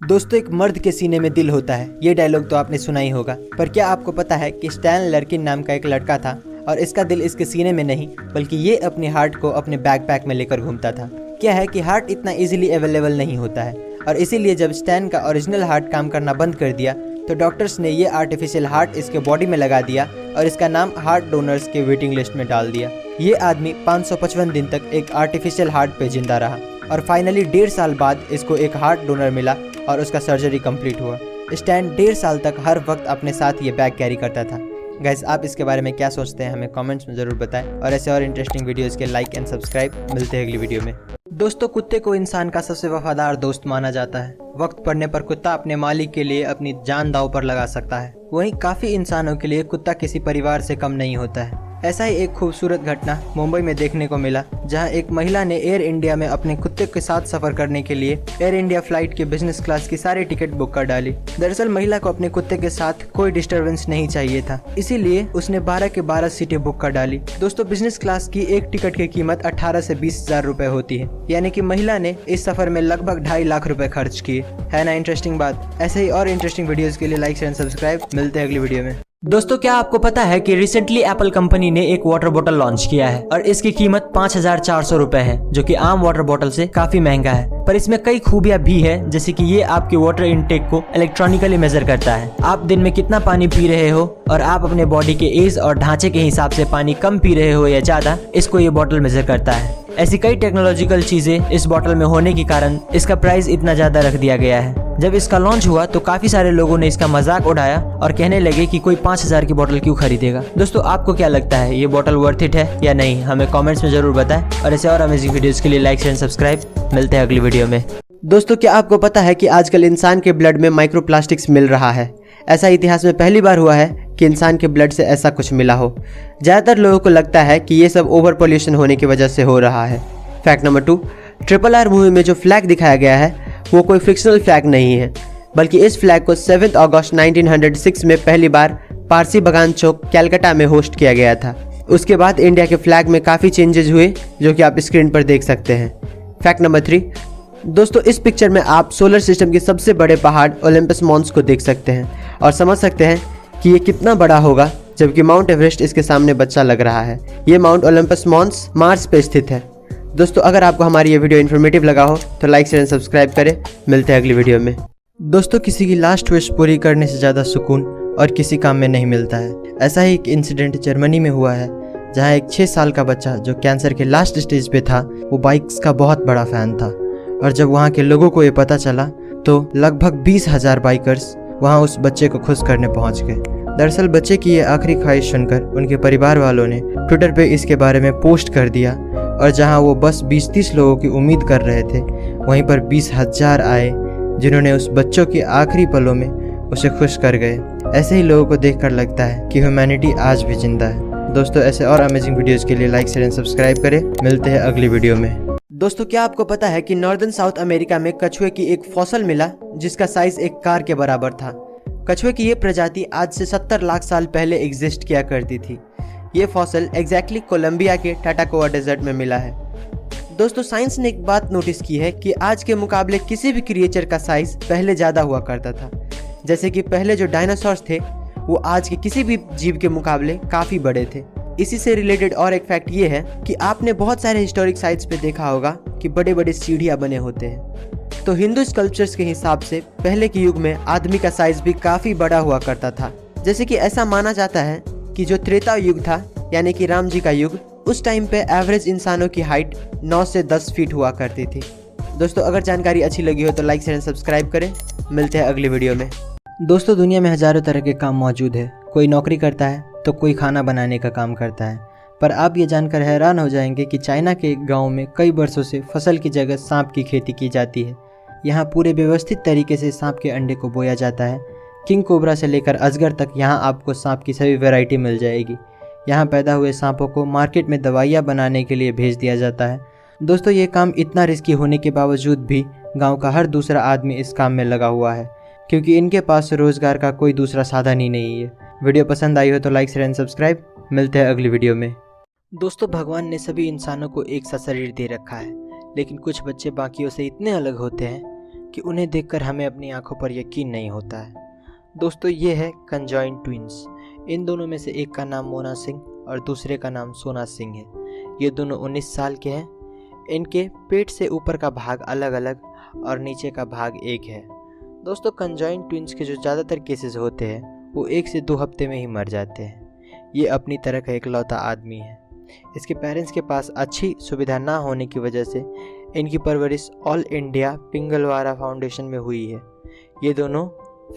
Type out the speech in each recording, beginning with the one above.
दोस्तों, एक मर्द के सीने में दिल होता है, ये डायलॉग तो आपने सुना ही होगा। पर क्या आपको पता है कि स्टैन लर्किन नाम का एक लड़का था और इसका दिल इसके सीने में नहीं बल्कि ये अपने हार्ट को अपने बैकपैक में लेकर घूमता था। क्या है कि हार्ट इतना इजीली अवेलेबल नहीं होता है और इसीलिए जब स्टैन का ओरिजिनल हार्ट काम करना बंद कर दिया तो डॉक्टर्स ने ये आर्टिफिशियल हार्ट इसके बॉडी में लगा दिया और इसका नाम हार्ट डोनर्स के वेटिंग लिस्ट में डाल दिया। ये आदमी 555 दिन तक एक आर्टिफिशियल हार्ट पे जिंदा रहा और फाइनली 1.5 साल बाद इसको एक हार्ट डोनर मिला और उसका सर्जरी कंप्लीट हुआ। स्टैन 1.5 साल तक हर वक्त अपने साथ ये बैग कैरी करता था। गाइस, आप इसके बारे में क्या सोचते हैं हमें कमेंट्स में ज़रूर बताएं और ऐसे और इंटरेस्टिंग वीडियोस के लाइक एंड सब्सक्राइब। मिलते हैं अगली वीडियो में। दोस्तों, कुत्ते को इंसान का सबसे वफादार दोस्त माना जाता है। वक्त पड़ने पर कुत्ता अपने मालिक के लिए अपनी जान दांव पर लगा सकता है। वहीं काफ़ी इंसानों के लिए कुत्ता किसी परिवार से कम नहीं होता है। ऐसा ही एक खूबसूरत घटना मुंबई में देखने को मिला, जहां एक महिला ने एयर इंडिया में अपने कुत्ते के साथ सफर करने के लिए एयर इंडिया फ्लाइट के बिजनेस क्लास की सारी टिकट बुक कर डाली। दरअसल महिला को अपने कुत्ते के साथ कोई डिस्टरबेंस नहीं चाहिए था, इसीलिए उसने 12 के 12 सीटें बुक कर डाली। दोस्तों, बिजनेस क्लास की एक टिकट की कीमत 18 से 20 हजार रुपए होती है, यानी कि महिला ने इस सफर में लगभग 2.5 लाख रुपए खर्च किए। है ना इंटरेस्टिंग बात। ऐसे ही और इंटरेस्टिंग वीडियोस के लिए लाइक शेयर एंड सब्सक्राइब। मिलते हैं अगली वीडियो में। दोस्तों, क्या आपको पता है कि रिसेंटली एप्पल कंपनी ने एक वाटर बोतल लॉन्च किया है और इसकी कीमत 5400 रुपए है, जो कि आम वाटर बोतल से काफी महंगा है। पर इसमें कई खूबियां भी है, जैसे कि ये आपके वाटर इनटेक को इलेक्ट्रॉनिकली मेजर करता है। आप दिन में कितना पानी पी रहे हो और आप अपने बॉडी के एज और ढांचे के हिसाब से पानी कम पी रहे हो या ज्यादा, इसको ये बोतल मेजर करता है। ऐसी कई टेक्नोलॉजिकल चीजें इस बोतल में होने के कारण इसका प्राइस इतना ज्यादा रख दिया गया है। जब इसका लॉन्च हुआ तो काफी सारे लोगों ने इसका मजाक उड़ाया और कहने लगे कि कोई 5000 की बोतल क्यों खरीदेगा। दोस्तों, आपको क्या लगता है, ये बोतल वर्थ इट है या नहीं? हमें कमेंट्स में जरूर बताएं और ऐसे और अमेजिंग वीडियोस के लिए लाइक शेयर सब्सक्राइब। मिलते हैं अगली वीडियो में। दोस्तों, क्या आपको पता है कि आजकल इंसान के ब्लड में माइक्रोप्लास्टिक्स मिल रहा है? ऐसा इतिहास में पहली बार हुआ है कि इंसान के ब्लड से ऐसा कुछ मिला हो। ज़्यादातर लोगों को लगता है कि ये सब ओवर पॉल्यूशन होने की वजह से हो रहा है। फैक्ट नंबर 2, RRR मूवी में जो फ्लैग दिखाया गया है वो कोई फिक्शनल फ्लैग नहीं है, बल्कि इस फ्लैग को 7 अगस्त 1906 में पहली बार पारसी बगान चौक कैलकाटा में होस्ट किया गया था। उसके बाद इंडिया के फ्लैग में काफ़ी चेंजेस हुए, जो कि आप स्क्रीन पर देख सकते हैं। फैक्ट नंबर 3, दोस्तों, इस पिक्चर में आप सोलर सिस्टम के सबसे बड़े पहाड़ ओलंपस मॉन्स को देख सकते हैं और समझ सकते हैं कि ये कितना बड़ा होगा, जबकि माउंट एवरेस्ट इसके सामने बच्चा लग रहा है। ये माउंट ओलंपस मॉन्स मार्स पे स्थित है। दोस्तों, अगर आपको हमारी ये वीडियो इन्फॉर्मेटिव लगा हो तो लाइक शेयर एंड सब्सक्राइब करें। मिलते हैं अगली वीडियो में। दोस्तों, किसी की लास्ट विश पूरी करने से ज़्यादा सुकून और किसी काम में नहीं मिलता है। ऐसा ही एक इंसिडेंट जर्मनी में हुआ है, जहां एक 6 साल का बच्चा जो कैंसर के लास्ट स्टेज पे था, वो बाइक्स का बहुत बड़ा फ़ैन था और जब वहाँ के लोगों को ये पता चला तो लगभग 20,000 बाइकर्स वहाँ उस बच्चे को खुश करने पहुँच गए। दरअसल बच्चे की ये आखिरी ख्वाहिश सुनकर उनके परिवार वालों ने ट्विटर पे इसके बारे में पोस्ट कर दिया और जहां वो बस 20-30 लोगों की उम्मीद कर रहे थे, वहीं पर 20,000 आए जिन्होंने उस बच्चों के आखिरी पलों में उसे खुश कर गए। ऐसे ही लोगों को देखकर लगता है कि ह्यूमैनिटी आज भी जिंदा है। दोस्तों, ऐसे और अमेजिंग वीडियोस के लिए लाइक शेयर एंड सब्सक्राइब करें। मिलते हैं अगली वीडियो में। दोस्तों, क्या आपको पता है कि नॉर्दर्न साउथ अमेरिका में कछुए की एक फॉसल मिला जिसका साइज एक कार के बराबर था। कछुए की ये प्रजाति आज से 70 लाख साल पहले एग्जिस्ट किया करती थी। ये फॉसल एग्जैक्टली कोलंबिया के टाटाकोआ डेजर्ट में मिला है। दोस्तों, साइंस ने एक बात नोटिस की है कि आज के मुकाबले किसी भी क्रिएचर का साइज पहले ज़्यादा हुआ करता था। जैसे कि पहले जो डायनासोर्स थे वो आज के किसी भी जीव के मुकाबले काफ़ी बड़े थे। इसी से रिलेटेड और एक फैक्ट ये है कि आपने बहुत सारे हिस्टोरिक साइट्स पे देखा होगा कि बड़े बड़े सीढ़ियाँ बने होते हैं। तो हिंदू स्कल्पचर्स के हिसाब से पहले के युग में आदमी का साइज भी काफ़ी बड़ा हुआ करता था। जैसे कि ऐसा माना जाता है कि जो त्रेता युग था, यानी कि राम जी का युग, उस टाइम पे एवरेज इंसानों की हाइट 9 से 10 फीट हुआ करती थी। दोस्तों, अगर जानकारी अच्छी लगी हो तो लाइक शेयर एंड सब्सक्राइब करें। मिलते हैं अगली वीडियो में। दोस्तों, दुनिया में हज़ारों तरह के काम मौजूद है। कोई नौकरी करता है तो कोई खाना बनाने का काम करता है। पर आप ये जानकर हैरान हो जाएंगे कि चाइना के एक गाँव में कई वर्षों से फसल की जगह सांप की खेती की जाती है। यहाँ पूरे व्यवस्थित तरीके से सांप के अंडे को बोया जाता है। किंग कोबरा से लेकर अजगर तक यहाँ आपको सांप की सभी वैरायटी मिल जाएगी। यहाँ पैदा हुए सांपों को मार्केट में दवाइयाँ बनाने के लिए भेज दिया जाता है। दोस्तों, ये काम इतना रिस्की होने के बावजूद भी गांव का हर दूसरा आदमी इस काम में लगा हुआ है, क्योंकि इनके पास रोज़गार का कोई दूसरा साधन ही नहीं है। वीडियो पसंद आई हो तो लाइक शेयर एंड सब्सक्राइब। मिलते हैं अगली वीडियो में। दोस्तों, भगवान ने सभी इंसानों को एक सा शरीर दे रखा है, लेकिन कुछ बच्चे बाकियों से इतने अलग होते हैं कि उन्हें देखकर हमें अपनी आंखों पर यकीन नहीं होता है। दोस्तों, ये है कंजॉइंट ट्विंस। इन दोनों में से एक का नाम मोना सिंह और दूसरे का नाम सोना सिंह है। ये दोनों 19 साल के हैं। इनके पेट से ऊपर का भाग अलग अलग और नीचे का भाग एक है। दोस्तों, कंजॉइंट ट्विंस के जो ज़्यादातर केसेस होते हैं वो 1 से 2 हफ्ते में ही मर जाते हैं। ये अपनी तरह का इकलौता आदमी है। इसके पेरेंट्स के पास अच्छी सुविधा ना होने की वजह से इनकी परवरिश ऑल इंडिया पिंगलवारा फाउंडेशन में हुई है। ये दोनों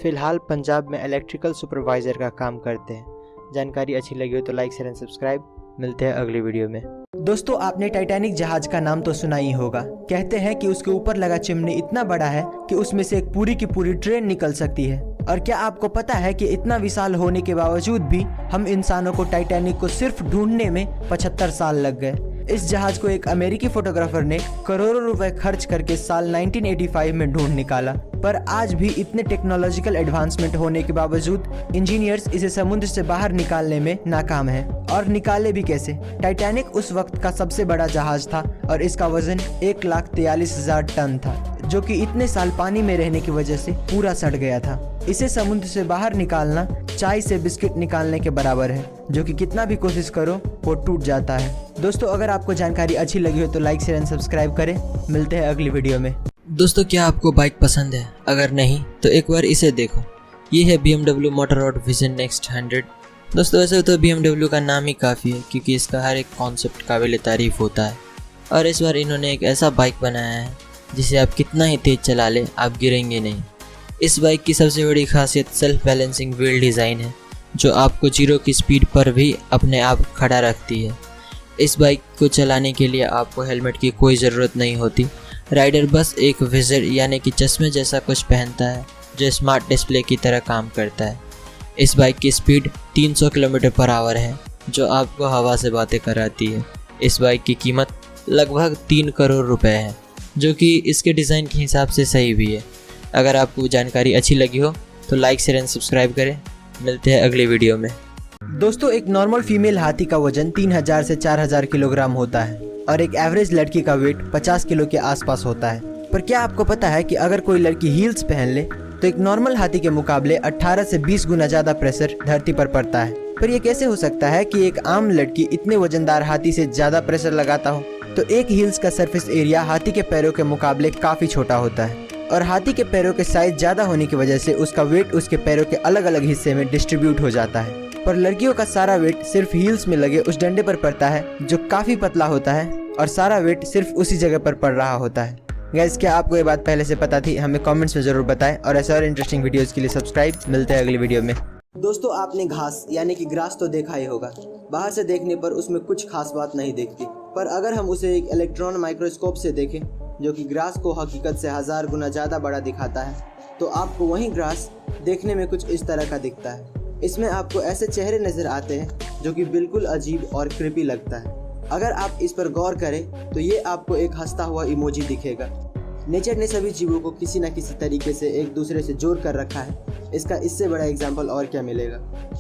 फ़िलहाल पंजाब में इलेक्ट्रिकल सुपरवाइज़र का काम करते हैं। जानकारी अच्छी लगी हो तो लाइक शेयर एंड सब्सक्राइब। मिलते हैं अगली वीडियो में। दोस्तों, आपने टाइटैनिक जहाज का नाम तो सुना ही होगा। कहते हैं कि उसके ऊपर लगा चिमनी इतना बड़ा है कि उसमें से एक पूरी की पूरी ट्रेन निकल सकती है। और क्या आपको पता है कि इतना विशाल होने के बावजूद भी हम इंसानों को टाइटैनिक को सिर्फ ढूंढने में 75 साल लग गए। इस जहाज को एक अमेरिकी फोटोग्राफर ने करोड़ों रुपए खर्च करके साल 1985 में ढूंढ निकाला। पर आज भी इतने टेक्नोलॉजिकल एडवांसमेंट होने के बावजूद इंजीनियर्स इसे समुद्र से बाहर निकालने में नाकाम हैं। और निकाले भी कैसे? टाइटैनिक उस वक्त का सबसे बड़ा जहाज था और इसका वजन 1,43,000 टन था, जो कि इतने साल पानी में रहने की वजह से पूरा सड़ गया था। इसे समुद्र से बाहर निकालना चाय से बिस्किट निकालने के बराबर है, जो कि कितना भी कोशिश करो वो टूट जाता है। दोस्तों, अगर आपको जानकारी अच्छी लगी हो तो लाइक शेयर एंड सब्सक्राइब करें। मिलते हैं अगली वीडियो में। दोस्तों, क्या आपको बाइक पसंद है? अगर नहीं तो एक बार इसे देखो। ये है BMW मोटररॉड विजन नेक्स्ट 100। दोस्तों, वैसे तो BMW का नाम ही काफ़ी है क्योंकि इसका हर एक कॉन्सेप्ट काबिल तारीफ़ होता है। और इस बार इन्होंने एक ऐसा बाइक बनाया है जिसे आप कितना ही तेज़ चला लें आप गिरेंगे नहीं। इस बाइक की सबसे बड़ी खासियत सेल्फ बैलेंसिंग व्हील डिज़ाइन है, जो आपको 0 की स्पीड पर भी अपने आप खड़ा रखती है। इस बाइक को चलाने के लिए आपको हेलमेट की कोई ज़रूरत नहीं होती। राइडर बस एक विज़र यानी कि चश्मे जैसा कुछ पहनता है जो स्मार्ट डिस्प्ले की तरह काम करता है। इस बाइक की स्पीड 300 किलोमीटर पर आवर है, जो आपको हवा से बातें कराती है। इस बाइक की कीमत लगभग 3 करोड़ रुपए है, जो कि इसके डिज़ाइन के हिसाब से सही भी है। अगर आपको जानकारी अच्छी लगी हो तो लाइक शेयर एंड सब्सक्राइब करें। मिलते हैं अगली वीडियो में। दोस्तों, एक नॉर्मल फीमेल हाथी का वजन 3000 से 4000 किलोग्राम होता है और एक एवरेज लड़की का वेट 50 किलो के आसपास होता है। पर क्या आपको पता है कि अगर कोई लड़की हील्स पहन ले तो एक नॉर्मल हाथी के मुकाबले 18 से 20 गुना ज़्यादा प्रेशर धरती पर पड़ता है? पर यह कैसे हो सकता है कि एक आम लड़की इतने वजनदार हाथी से ज़्यादा प्रेशर लगाता हो? तो एक हील्स का सरफेस एरिया हाथी के पैरों के मुकाबले काफ़ी छोटा होता है और हाथी के पैरों के साइज ज़्यादा होने की वजह से उसका वेट उसके पैरों के अलग अलग हिस्से में डिस्ट्रीब्यूट हो जाता है। पर लड़कियों का सारा वेट सिर्फ हील्स में लगे उस डंडे पर पड़ता है, जो काफ़ी पतला होता है और सारा वेट सिर्फ उसी जगह पर पड़ रहा होता है। गाइस, क्या आपको ये बात पहले से पता थी? हमें कमेंट्स में ज़रूर बताएं और ऐसे और इंटरेस्टिंग वीडियोज़ के लिए सब्सक्राइब। मिलते हैं अगली वीडियो में। दोस्तों, आपने घास यानी कि ग्रास तो देखा ही होगा। बाहर से देखने पर उसमें कुछ खास बात नहीं दिखती, पर अगर हम उसे एक इलेक्ट्रॉन माइक्रोस्कोप से देखें जो कि ग्रास को हकीकत से 1000 गुना ज़्यादा बड़ा दिखाता है, तो आपको वही ग्रास देखने में कुछ इस तरह का दिखता है। इसमें आपको ऐसे चेहरे नज़र आते हैं जो कि बिल्कुल अजीब और क्रिपी लगता है। अगर आप इस पर गौर करें तो ये आपको एक हंसता हुआ इमोजी दिखेगा। नेचर ने सभी जीवों को किसी न किसी तरीके से एक दूसरे से जोड़ कर रखा है। इसका इससे बड़ा एग्जाम्पल और क्या मिलेगा?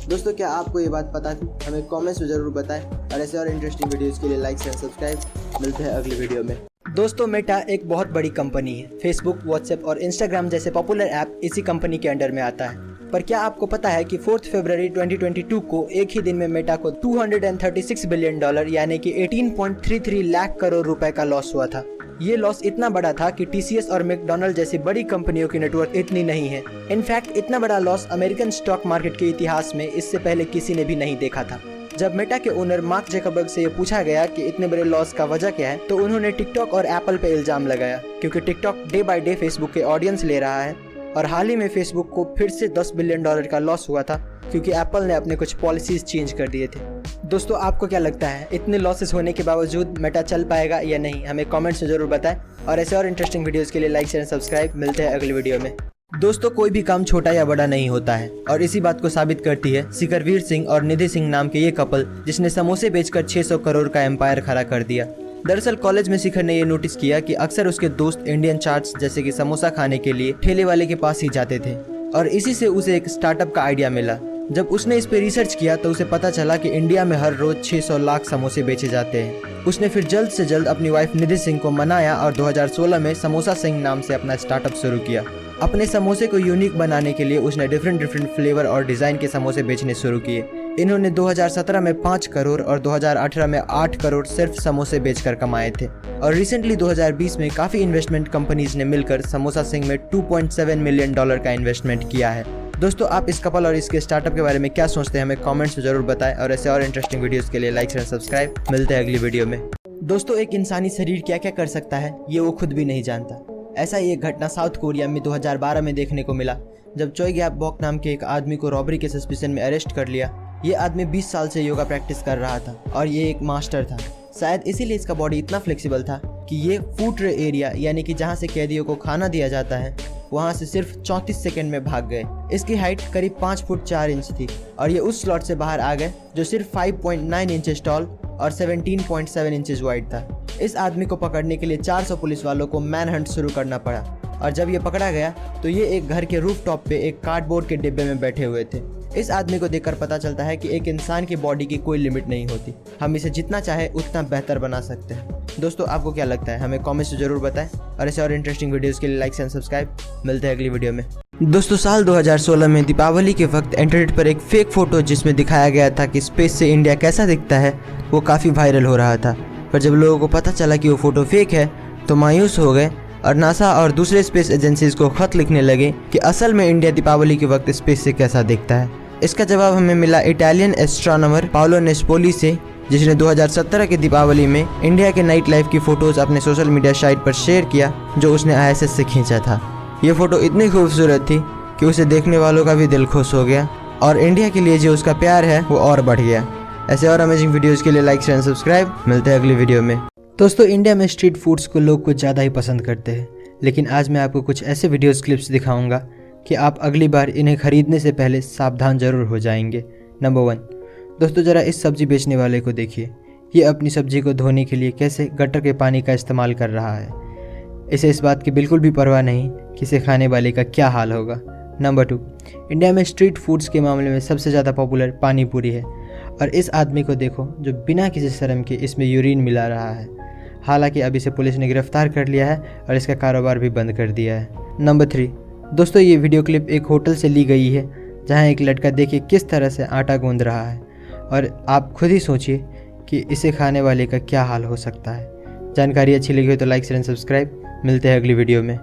दोस्तों, क्या आपको ये बात पता थी? हमें कमेंट्स में ज़रूर बताएं और ऐसे और इंटरेस्टिंग वीडियोज़ के लिए लाइक शेयर सब्सक्राइब। मिलते हैं अगली वीडियो में। दोस्तों, मेटा एक बहुत बड़ी कंपनी है। फेसबुक, व्हाट्सएप और इंस्टाग्राम जैसे पॉपुलर ऐप इसी कंपनी के अंडर में आता है। पर क्या आपको पता है कि 4 फरवरी 2022 को एक ही दिन में मेटा को $236 बिलियन यानी कि 18.33 लाख करोड़ रुपए का लॉस हुआ था। ये लॉस इतना बड़ा था कि TCS और मैकडॉनल्ड जैसी बड़ी कंपनियों की नेटवर्क इतनी नहीं है। इनफैक्ट इतना बड़ा लॉस अमेरिकन स्टॉक मार्केट के इतिहास में इससे पहले किसी ने भी नहीं देखा था। जब मेटा के ओनर मार्क ज़करबर्ग से ये पूछा गया कि इतने बड़े लॉस का वजह क्या है, तो उन्होंने टिकटॉक और एप्पल पे इल्ज़ाम लगाया, क्योंकि TikTok day by day Facebook के ऑडियंस ले रहा है और हाल ही में फेसबुक को फिर से $10 बिलियन का लॉस हुआ था क्योंकि एप्पल ने अपने कुछ पॉलिसीज चेंज कर दिए थे। दोस्तों, आपको क्या लगता है इतने लॉसेस होने के बावजूद मेटा चल पाएगा या नहीं? हमें कमेंट्स में ज़रूर बताएं और ऐसे और इंटरेस्टिंग वीडियोज़ के लिए लाइक शेयर सब्सक्राइब। मिलते हैं अगली वीडियो में। दोस्तों, कोई भी काम छोटा या बड़ा नहीं होता है और इसी बात को साबित करती है शिखरवीर सिंह और निधि सिंह नाम के ये कपल, जिसने समोसे बेचकर 600 करोड़ का एम्पायर खड़ा कर दिया। दरअसल कॉलेज में शिखर ने ये नोटिस किया कि अक्सर उसके दोस्त इंडियन चाट्स जैसे कि समोसा खाने के लिए ठेले वाले के पास ही जाते थे और इसी से उसे एक स्टार्टअप का आइडिया मिला। जब उसने इस पे रिसर्च किया तो उसे पता चला कि इंडिया में हर रोज 600 लाख समोसे बेचे जाते हैं। उसने फिर जल्द से जल्द अपनी वाइफ निधि सिंह को मनाया और 2016 में समोसा सिंह नाम से अपना स्टार्टअप शुरू किया। अपने समोसे को यूनिक बनाने के लिए उसने डिफरेंट फ्लेवर और डिज़ाइन के समोसे बेचने शुरू किए। इन्होंने 2017 में 5 करोड़ और 2018 में 8 करोड़ सिर्फ समोसे बेचकर कमाए थे। और रिसेंटली 2020 में काफ़ी इन्वेस्टमेंट कंपनीज ने मिलकर समोसा सिंह में $2.7 मिलियन का इन्वेस्टमेंट किया है। दोस्तों, आप इस कपल और इसके स्टार्टअप के बारे में क्या सोचते हैं, हमें कमेंट्स में जरूर बताएं। और ऐसे और इंटरेस्टिंग वीडियोस के लिए लाइक एंड सब्सक्राइब। मिलते हैं अगली वीडियो में। दोस्तों, एक इंसानी शरीर क्या क्या कर सकता है ये वो खुद भी नहीं जानता। ऐसा ही एक घटना साउथ कोरिया में 2012 में देखने को मिला, जब चोई गैप बॉक नाम के एक आदमी को रॉबरी के सस्पिशन में अरेस्ट कर लिया। ये आदमी 20 साल से योगा प्रैक्टिस कर रहा था और ये एक मास्टर था। शायद इसीलिए इसका बॉडी इतना फ्लेक्सिबल था कि ये फूड ट्रे एरिया यानी कि जहाँ से कैदियों को खाना दिया जाता है वहाँ से सिर्फ 34 सेकंड में भाग गए। इसकी हाइट करीब 5 फुट 4 इंच थी और ये उस स्लॉट से बाहर आ गए जो सिर्फ 5.9 इंचेस टॉल और 17.7 इंचेस वाइड था। इस आदमी को पकड़ने के लिए 400 पुलिस वालों को मैन हंट शुरू करना पड़ा और जब ये पकड़ा गया तो ये एक घर के रूफ टॉप पे एक कार्डबोर्ड के डिब्बे में बैठे हुए थे। इस आदमी को देखकर पता चलता है कि एक इंसान की बॉडी की कोई लिमिट नहीं होती, हम इसे जितना चाहे उतना बेहतर बना सकते हैं। दोस्तों, आपको क्या लगता है, हमें कमेंट्स में जरूर बताएं। और ऐसे और इंटरेस्टिंग वीडियोस के लिए लाइक एंड सब्सक्राइब। मिलते हैं अगली वीडियो में। दोस्तों, साल 2016 में दीपावली के वक्त इंटरनेट पर एक फेक फोटो जिसमें दिखाया गया था कि स्पेस से इंडिया कैसा दिखता है वो काफ़ी वायरल हो रहा था। पर जब लोगों को पता चला कि वो फोटो फेक है तो मायूस हो गए और नासा और दूसरे स्पेस एजेंसीज को खत लिखने लगे कि असल में इंडिया दीपावली के वक्त स्पेस से कैसा दिखता है। इसका जवाब हमें मिला इटालियन एस्ट्रोनॉमर पाओलो नेस्पोली से, जिसने 2017 के दीपावली में इंडिया के नाइट लाइफ की फ़ोटोज़ अपने सोशल मीडिया साइट पर शेयर किया जो उसने ISS से खींचा था। ये फ़ोटो इतनी खूबसूरत थी कि उसे देखने वालों का भी दिल खुश हो गया और इंडिया के लिए जो उसका प्यार है वो और बढ़ गया। ऐसे और अमेजिंग वीडियोज़ के लिए लाइक एंड सब्सक्राइब। मिलते हैं अगली वीडियो में। दोस्तों, इंडिया में स्ट्रीट फूड्स को लोग कुछ ज़्यादा ही पसंद करते हैं, लेकिन आज मैं आपको कुछ ऐसे वीडियोज़ क्लिप्स दिखाऊंगा कि आप अगली बार इन्हें खरीदने से पहले सावधान जरूर हो जाएंगे। नंबर 1, दोस्तों ज़रा इस सब्ज़ी बेचने वाले को देखिए। ये अपनी सब्ज़ी को धोने के लिए कैसे गटर के पानी का इस्तेमाल कर रहा है। इसे इस बात की बिल्कुल भी परवाह नहीं कि इसे खाने वाले का क्या हाल होगा। नंबर 2, इंडिया में स्ट्रीट फूड्स के मामले में सबसे ज़्यादा पॉपुलर पानी पूरी है और इस आदमी को देखो जो बिना किसी शर्म के इसमें यूरिन मिला रहा है। हालांकि अब इसे पुलिस ने गिरफ्तार कर लिया है और इसका कारोबार भी बंद कर दिया है। नंबर 3, दोस्तों ये वीडियो क्लिप एक होटल से ली गई है जहां एक लड़का देखिए किस तरह से आटा गूंद रहा है और आप खुद ही सोचिए कि इसे खाने वाले का क्या हाल हो सकता है। जानकारी अच्छी लगी हो तो लाइक एंड सब्सक्राइब। मिलते हैं अगली वीडियो में।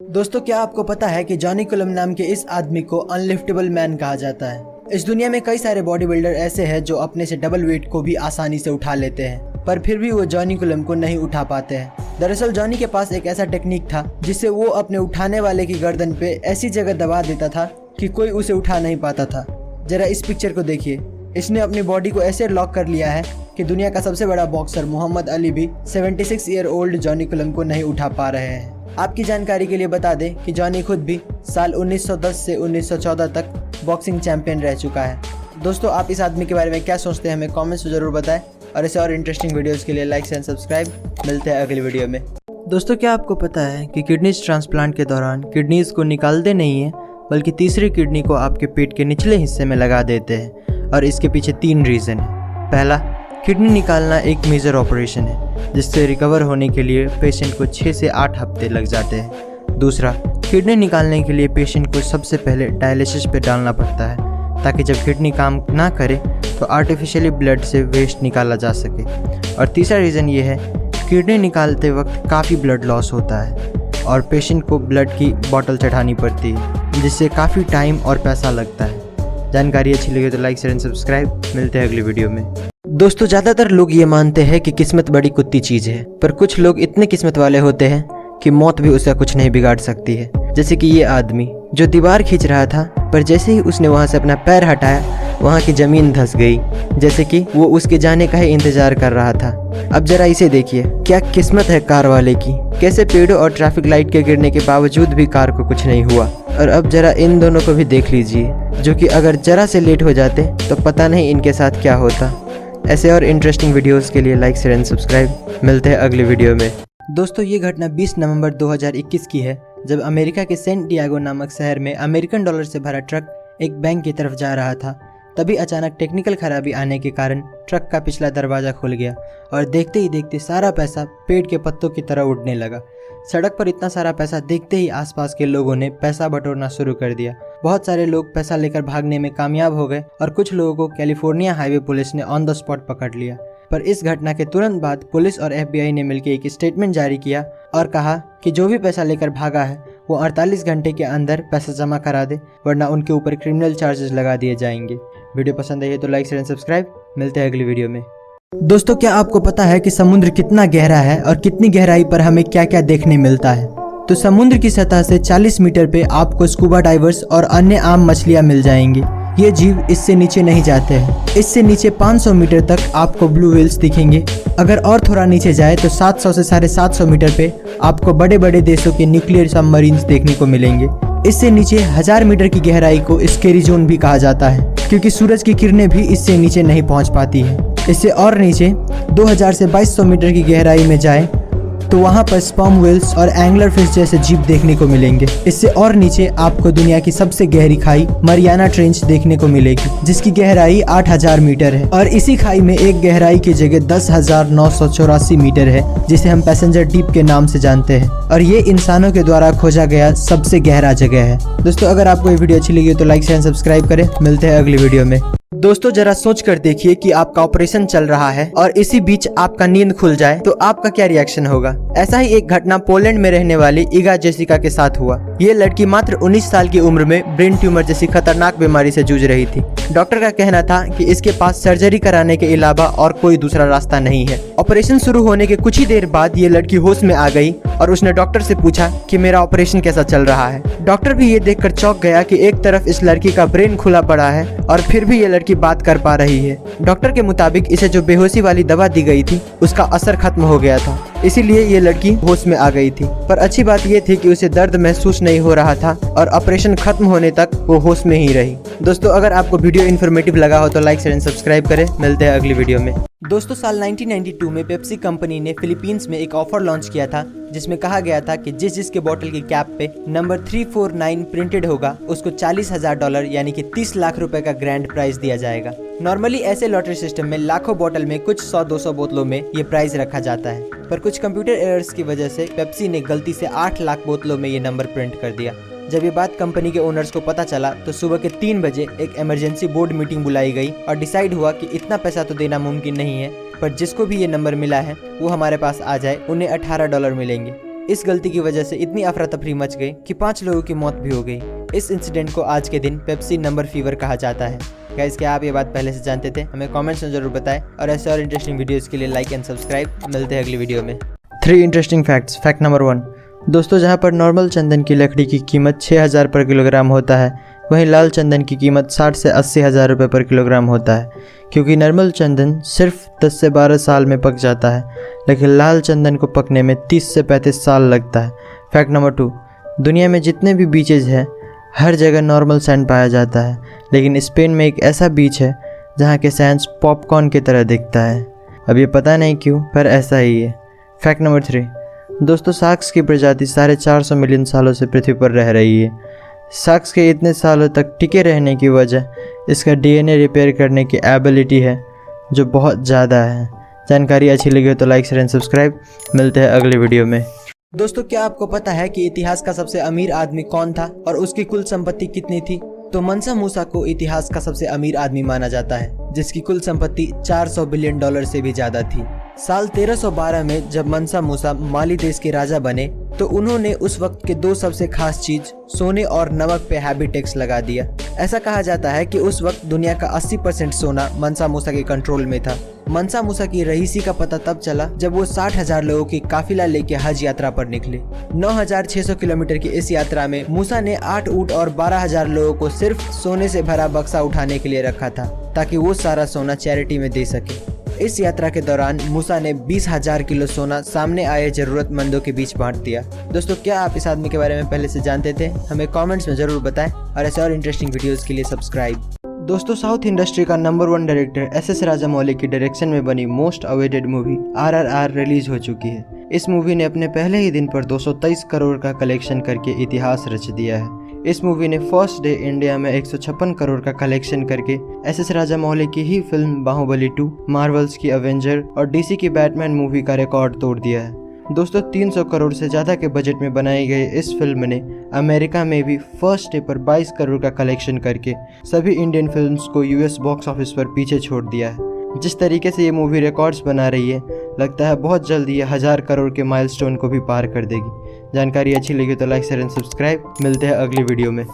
दोस्तों, क्या आपको पता है कि जॉनी कुलम नाम के इस आदमी को अनलिफ्टेबल मैन कहा जाता है। इस दुनिया में कई सारे बॉडी बिल्डर ऐसे हैं जो अपने से डबल वेट को भी आसानी से उठा लेते हैं, पर फिर भी वो जॉनी कुलम को नहीं उठा पाते हैं। दरअसल जॉनी के पास एक ऐसा टेक्निक था जिससे वो अपने उठाने वाले की गर्दन पे ऐसी जगह दबा देता था कि कोई उसे उठा नहीं पाता था। जरा इस पिक्चर को देखिए। इसने अपनी बॉडी को ऐसे लॉक कर लिया है कि दुनिया का सबसे बड़ा बॉक्सर मोहम्मद अली भी 76 ईयर ओल्ड जॉनी कुलम को नहीं उठा पा रहे हैं। आपकी जानकारी के लिए बता दें कि जॉनी खुद भी साल 1910 से 1914 तक बॉक्सिंग चैंपियन रह चुका है। दोस्तों, आप इस आदमी के बारे में क्या सोचते हैं, हमें कमेंट्स में जरूर बताएं। और ऐसे और इंटरेस्टिंग वीडियोस के लिए लाइक एंड सब्सक्राइब। मिलते हैं अगली वीडियो में। दोस्तों, क्या आपको पता है कि किडनीज ट्रांसप्लांट के दौरान किडनीज को निकालते नहीं है बल्कि तीसरी किडनी को आपके पेट के निचले हिस्से में लगा देते हैं और इसके पीछे 3 रीज़न है। पहला, किडनी निकालना एक मेजर ऑपरेशन है जिससे रिकवर होने के लिए पेशेंट को 6 से 8 हफ्ते लग जाते हैं। दूसरा, किडनी निकालने के लिए पेशेंट को सबसे पहले डायलिसिस पे डालना पड़ता है ताकि जब किडनी काम ना करे तो आर्टिफिशियली ब्लड से वेस्ट निकाला जा सके। और तीसरा रीज़न ये है, किडनी निकालते वक्त काफ़ी ब्लड लॉस होता है और पेशेंट को ब्लड की बोतल चढ़ानी पड़ती है जिससे काफ़ी टाइम और पैसा लगता है। जानकारी अच्छी लगी तो लाइक एंड सब्सक्राइब। मिलते हैं अगली वीडियो में। दोस्तों, ज़्यादातर लोग ये मानते हैं कि किस्मत बड़ी कुत्ती चीज़ है, पर कुछ लोग इतने किस्मत वाले होते हैं कि मौत भी उसका कुछ नहीं बिगाड़ सकती है। जैसे कि ये आदमी जो दीवार खींच रहा था, पर जैसे ही उसने वहाँ से अपना पैर हटाया वहाँ की ज़मीन धंस गई, जैसे कि वो उसके जाने का ही इंतज़ार कर रहा था। अब जरा इसे देखिए, क्या किस्मत है कार वाले की। कैसे पेड़ों और ट्रैफिक लाइट के गिरने के बावजूद भी कार को कुछ नहीं हुआ। और अब जरा इन दोनों को भी देख लीजिए, जो कि अगर जरा से लेट हो जाते तो पता नहीं इनके साथ क्या होता। ऐसे और इंटरेस्टिंग वीडियोस के लिए लाइक एंड सब्सक्राइब। मिलते हैं अगली वीडियो में। दोस्तों, ये घटना 20 नवंबर 2021 की है, जब अमेरिका के सेंट डिएगो नामक शहर में अमेरिकन डॉलर से भरा ट्रक एक बैंक की तरफ जा रहा था। तभी अचानक टेक्निकल खराबी आने के कारण ट्रक का पिछला दरवाज़ा खुल गया और देखते ही देखते सारा पैसा पेड़ के पत्तों की तरह उड़ने लगा। सड़क पर इतना सारा पैसा देखते ही आसपास के लोगों ने पैसा बटोरना शुरू कर दिया। बहुत सारे लोग पैसा लेकर भागने में कामयाब हो गए और कुछ लोगों को कैलिफोर्निया हाईवे पुलिस ने ऑन द स्पॉट पकड़ लिया। पर इस घटना के तुरंत बाद पुलिस और FBI ने मिलकर एक स्टेटमेंट जारी किया और कहा कि जो भी पैसा लेकर भागा है वो 48 घंटे के अंदर पैसा जमा करा दे, वरना उनके ऊपर क्रिमिनल चार्जेस लगा दिए जाएंगे। वीडियो पसंद आई है तो लाइक शेयर एंड सब्सक्राइब। मिलते हैं अगली वीडियो में। दोस्तों, क्या आपको पता है कि समुद्र कितना गहरा है और कितनी गहराई पर हमें क्या क्या देखने मिलता है? तो समुद्र की सतह से 40 मीटर पे आपको स्कूबा डाइवर्स और अन्य आम मछलियाँ मिल जाएंगी। ये जीव इससे नीचे नहीं जाते हैं। इससे नीचे 500 मीटर तक आपको ब्लू व्हेल्स दिखेंगे। अगर और थोड़ा नीचे जाए तो 700 से 750 मीटर पे आपको बड़े बड़े देशों के न्यूक्लियर सबमरीन्स देखने को मिलेंगे। इससे नीचे 1000 मीटर की गहराई को स्केरी जोन भी कहा जाता है, क्योंकि सूरज की किरणें भी इससे नीचे नहीं पहुंच पाती हैं। इससे और नीचे 2000 से 2200 मीटर की गहराई में जाए तो वहाँ पर स्पर्म व्हेल्स और एंगलर फिश जैसे जीव देखने को मिलेंगे। इससे और नीचे आपको दुनिया की सबसे गहरी खाई मरियाना ट्रेंच देखने को मिलेगी, जिसकी गहराई 8000 मीटर है। और इसी खाई में एक गहराई की जगह 10,984 मीटर है, जिसे हम पैसेंजर डीप के नाम से जानते हैं। और ये इंसानों के द्वारा खोजा गया सबसे गहरा जगह है। दोस्तों, अगर आपको ये वीडियो अच्छी लगी तो लाइक शेयर सब्सक्राइब करें। मिलते हैं अगली वीडियो में। दोस्तों, जरा सोच कर देखिए कि आपका ऑपरेशन चल रहा है और इसी बीच आपका नींद खुल जाए तो आपका क्या रिएक्शन होगा। ऐसा ही एक घटना पोलैंड में रहने वाली इगा जेसिका के साथ हुआ। ये लड़की मात्र 19 साल की उम्र में ब्रेन ट्यूमर जैसी खतरनाक बीमारी से जूझ रही थी। डॉक्टर का कहना था कि इसके पास सर्जरी कराने के अलावा और कोई दूसरा रास्ता नहीं है। ऑपरेशन शुरू होने के कुछ ही देर बाद ये लड़की होश में आ गई और उसने डॉक्टर से पूछा कि मेरा ऑपरेशन कैसा चल रहा है। डॉक्टर भी ये देखकर चौंक गया कि एक तरफ इस लड़की का ब्रेन खुला पड़ा है और फिर भी ये लड़की बात कर पा रही है। डॉक्टर के मुताबिक इसे जो बेहोशी वाली दवा दी गई थी उसका असर खत्म हो गया था, इसीलिए ये लड़की होश में आ गई थी। पर अच्छी बात ये थी कि उसे दर्द महसूस नहीं हो रहा था और ऑपरेशन खत्म होने तक वो होश में ही रही। दोस्तों, अगर आपको वीडियो इन्फॉर्मेटिव लगा हो तो लाइक शेयर एंड सब्सक्राइब करें। मिलते हैं अगली वीडियो में। दोस्तों, साल 1992 में पेप्सी कंपनी ने फिलीपींस में एक ऑफर लॉन्च किया था, जिसमें कहा गया था कि जिसके बोतल की कैप पे नंबर 349 प्रिंटेड होगा उसको $40,000 यानी कि 30 लाख रुपए का ग्रैंड प्राइज दिया जाएगा। नॉर्मली ऐसे लॉटरी सिस्टम में लाखों बोतल में कुछ 100-200 बोतलों में ये प्राइज रखा जाता है, पर कुछ कंप्यूटर एरर्स की वजह से पेप्सी ने गलती से 8 लाख बोतलों में ये नंबर प्रिंट कर दिया। जब ये बात कंपनी के ओनर्स को पता चला तो सुबह के 3 बजे एक इमरजेंसी बोर्ड मीटिंग बुलाई गई और डिसाइड हुआ कि इतना पैसा तो देना मुमकिन नहीं है, पर जिसको भी ये नंबर मिला है वो हमारे पास आ जाए, उन्हें $18 मिलेंगे। इस गलती की वजह से इतनी अफरा तफरी मच गई कि 5 लोगों की मौत भी हो गई। इस इंसिडेंट को आज के दिन पेप्सी नंबर फीवर कहा जाता है। गाइस, क्या आप ये बात पहले से जानते थे? हमें कमेंट्स में जरूर बताएं और ऐसे और इंटरेस्टिंग वीडियोस के लिए लाइक एंड सब्सक्राइब। मिलते हैं अगली वीडियो में। 3 इंटरेस्टिंग फैक्ट्स। Fact number 1। दोस्तों, जहाँ पर नॉर्मल चंदन की लकड़ी की कीमत 6000 पर किलोग्राम होता है, वहीं लाल चंदन की कीमत 60 से 80 हज़ार रुपये पर किलोग्राम होता है, क्योंकि नॉर्मल चंदन सिर्फ 10 से 12 साल में पक जाता है, लेकिन लाल चंदन को पकने में 30 से 35 साल लगता है। Fact number 2। दुनिया में जितने भी बीचेज हैं हर जगह नॉर्मल सैंड पाया जाता है, लेकिन स्पेन में एक ऐसा बीच है जहाँ के सैंड पॉपकॉर्न की तरह दिखता है। अब ये पता नहीं क्यों, पर ऐसा ही है। Fact number 3। दोस्तों, शार्क्स की प्रजाति 450 मिलियन सालों से पृथ्वी पर रह रही है। शार्क्स के इतने सालों तक टिके रहने की वजह इसका DNA रिपेयर करने की एबिलिटी है, जो बहुत ज़्यादा है। जानकारी अच्छी लगी हो तो लाइक शेयर एंड सब्सक्राइब। मिलते हैं अगले वीडियो में। दोस्तों, क्या आपको पता है कि इतिहास का सबसे अमीर आदमी कौन था और उसकी कुल संपत्ति कितनी थी? तो मंसा मूसा को इतिहास का सबसे अमीर आदमी माना जाता है, जिसकी कुल संपत्ति $400 बिलियन से भी ज्यादा थी। साल 1312 में जब मंसा मूसा माली देश के राजा बने तो उन्होंने उस वक्त के 2 सबसे खास चीज सोने और नमक पे हैवी टैक्स लगा दिया। ऐसा कहा जाता है कि उस वक्त दुनिया का 80% सोना मंसा मूसा के कंट्रोल में था। मंसा मूसा की रईसी का पता तब चला जब वो 60,000 लोगों की काफिला लेके हज यात्रा पर निकले। 9,600 किलोमीटर की इस यात्रा में मूसा ने 8 ऊंट और 12,000 लोगों को सिर्फ सोने से भरा बक्सा उठाने के लिए रखा था, ताकि वो सारा सोना चैरिटी में दे सके। इस यात्रा के दौरान मूसा ने 20,000 किलो सोना सामने आए जरूरतमंदों के बीच बांट दिया। दोस्तों, क्या आप इस आदमी के बारे में पहले से जानते थे? हमें कमेंट्स में जरूर बताएं और ऐसे और इंटरेस्टिंग वीडियोस के लिए सब्सक्राइब। दोस्तों, साउथ इंडस्ट्री का नंबर 1 डायरेक्टर SS राजामौली की डायरेक्शन में बनी most awaited movie RRR release हो चुकी है। इस मूवी ने अपने पहले ही दिन पर 223 करोड़ का कलेक्शन करके इतिहास रच दिया है। इस मूवी ने फर्स्ट डे इंडिया में 156 करोड़ का कलेक्शन करके एस राजामौली की ही फिल्म बाहुबली 2, मार्वल्स की अवेंजर और डीसी की बैटमैन मूवी का रिकॉर्ड तोड़ दिया है। दोस्तों 300 करोड़ से ज़्यादा के बजट में बनाई गई इस फिल्म ने अमेरिका में भी फर्स्ट डे पर 22 करोड़ का कलेक्शन करके सभी इंडियन फिल्म्स को यूएस बॉक्स ऑफिस पर पीछे छोड़ दिया है। जिस तरीके से ये मूवी रिकॉर्ड्स बना रही है, लगता है बहुत जल्द ये 1000 करोड़ के माइलस्टोन को भी पार कर देगी। जानकारी अच्छी लगी तो लाइक शेयर एंड सब्सक्राइब। मिलते हैं अगली वीडियो में।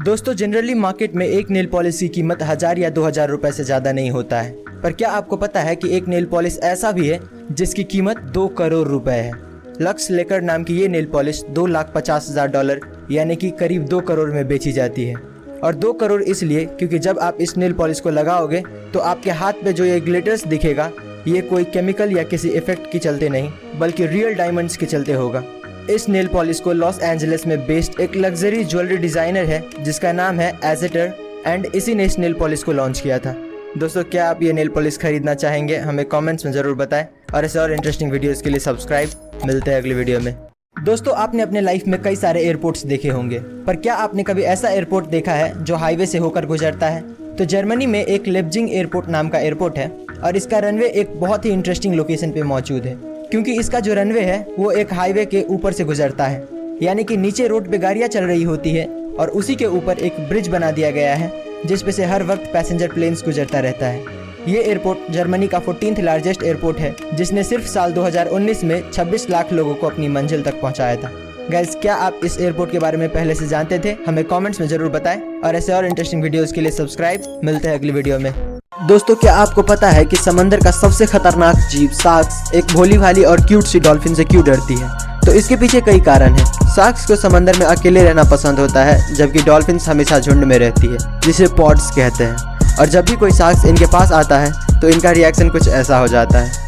दोस्तों जनरली मार्केट में एक नेल पॉलिश की कीमत 1000 या 2000 रुपए से ज़्यादा नहीं होता है, पर क्या आपको पता है कि एक नेल पॉलिश ऐसा भी है जिसकी कीमत 2 करोड़ रुपए है। लक्स लेकर नाम की ये नेल पॉलिश $2,50,000 यानी कि करीब 2 करोड़ में बेची जाती है। और 2 करोड़ इसलिए क्योंकि जब आप इस नेल पॉलिश को लगाओगे तो आपके हाथ पे जो ये ग्लिटर्स दिखेगा, ये कोई केमिकल या किसी इफेक्ट के चलते नहीं बल्कि रियल डायमंड्स के चलते होगा। इस नेल पॉलिश को लॉस एंजलिस में बेस्ड एक लग्जरी ज्वेलरी डिजाइनर है जिसका नाम है एजेटर, एंड इसी ने इस नेल पॉलिश को लॉन्च किया था। दोस्तों क्या आप ये नेल पॉलिश खरीदना चाहेंगे? हमें कमेंट्स में ज़रूर बताएं और ऐसे और इंटरेस्टिंग वीडियोस के लिए सब्सक्राइब। मिलते हैं अगली वीडियो में। दोस्तों आपने अपने लाइफ में कई सारे एयरपोर्ट्स देखे होंगे, पर क्या आपने कभी ऐसा एयरपोर्ट देखा है जो हाईवे से होकर गुजरता है? तो जर्मनी में एक लेप्जिंग एयरपोर्ट नाम का एयरपोर्ट है और इसका रनवे एक बहुत ही इंटरेस्टिंग लोकेशन पे मौजूद है, क्योंकि इसका जो रनवे है वो एक हाईवे के ऊपर से गुजरता है, यानी कि नीचे रोड पे गाड़ियाँ चल रही होती है और उसी के ऊपर एक ब्रिज बना दिया गया है जिस पे से हर वक्त पैसेंजर प्लेन्स गुजरता रहता है। ये एयरपोर्ट जर्मनी का 14th लार्जेस्ट एयरपोर्ट है जिसने सिर्फ साल 2019 में 26 लाख लोगों को अपनी मंजिल तक पहुंचाया था। गाइस क्या आप इस एयरपोर्ट के बारे में पहले से जानते थे? हमें कमेंट्स में जरूर बताएं और ऐसे और इंटरेस्टिंग वीडियोस के लिए सब्सक्राइब। मिलते हैं अगली वीडियो में। दोस्तों क्या आपको पता है कि समंदर का सबसे खतरनाक जीव शार्क्स एक भोली भाली और क्यूट सी डॉल्फिन से क्यों डरती है? तो इसके पीछे कई कारण हैं। शार्क्स को समंदर में अकेले रहना पसंद होता है, जबकि डॉल्फिन्स हमेशा झुंड में रहती है, जिसे पॉड्स कहते हैं। और जब भी कोई शार्क्स इनके पास आता है तो इनका रिएक्शन कुछ ऐसा हो जाता है।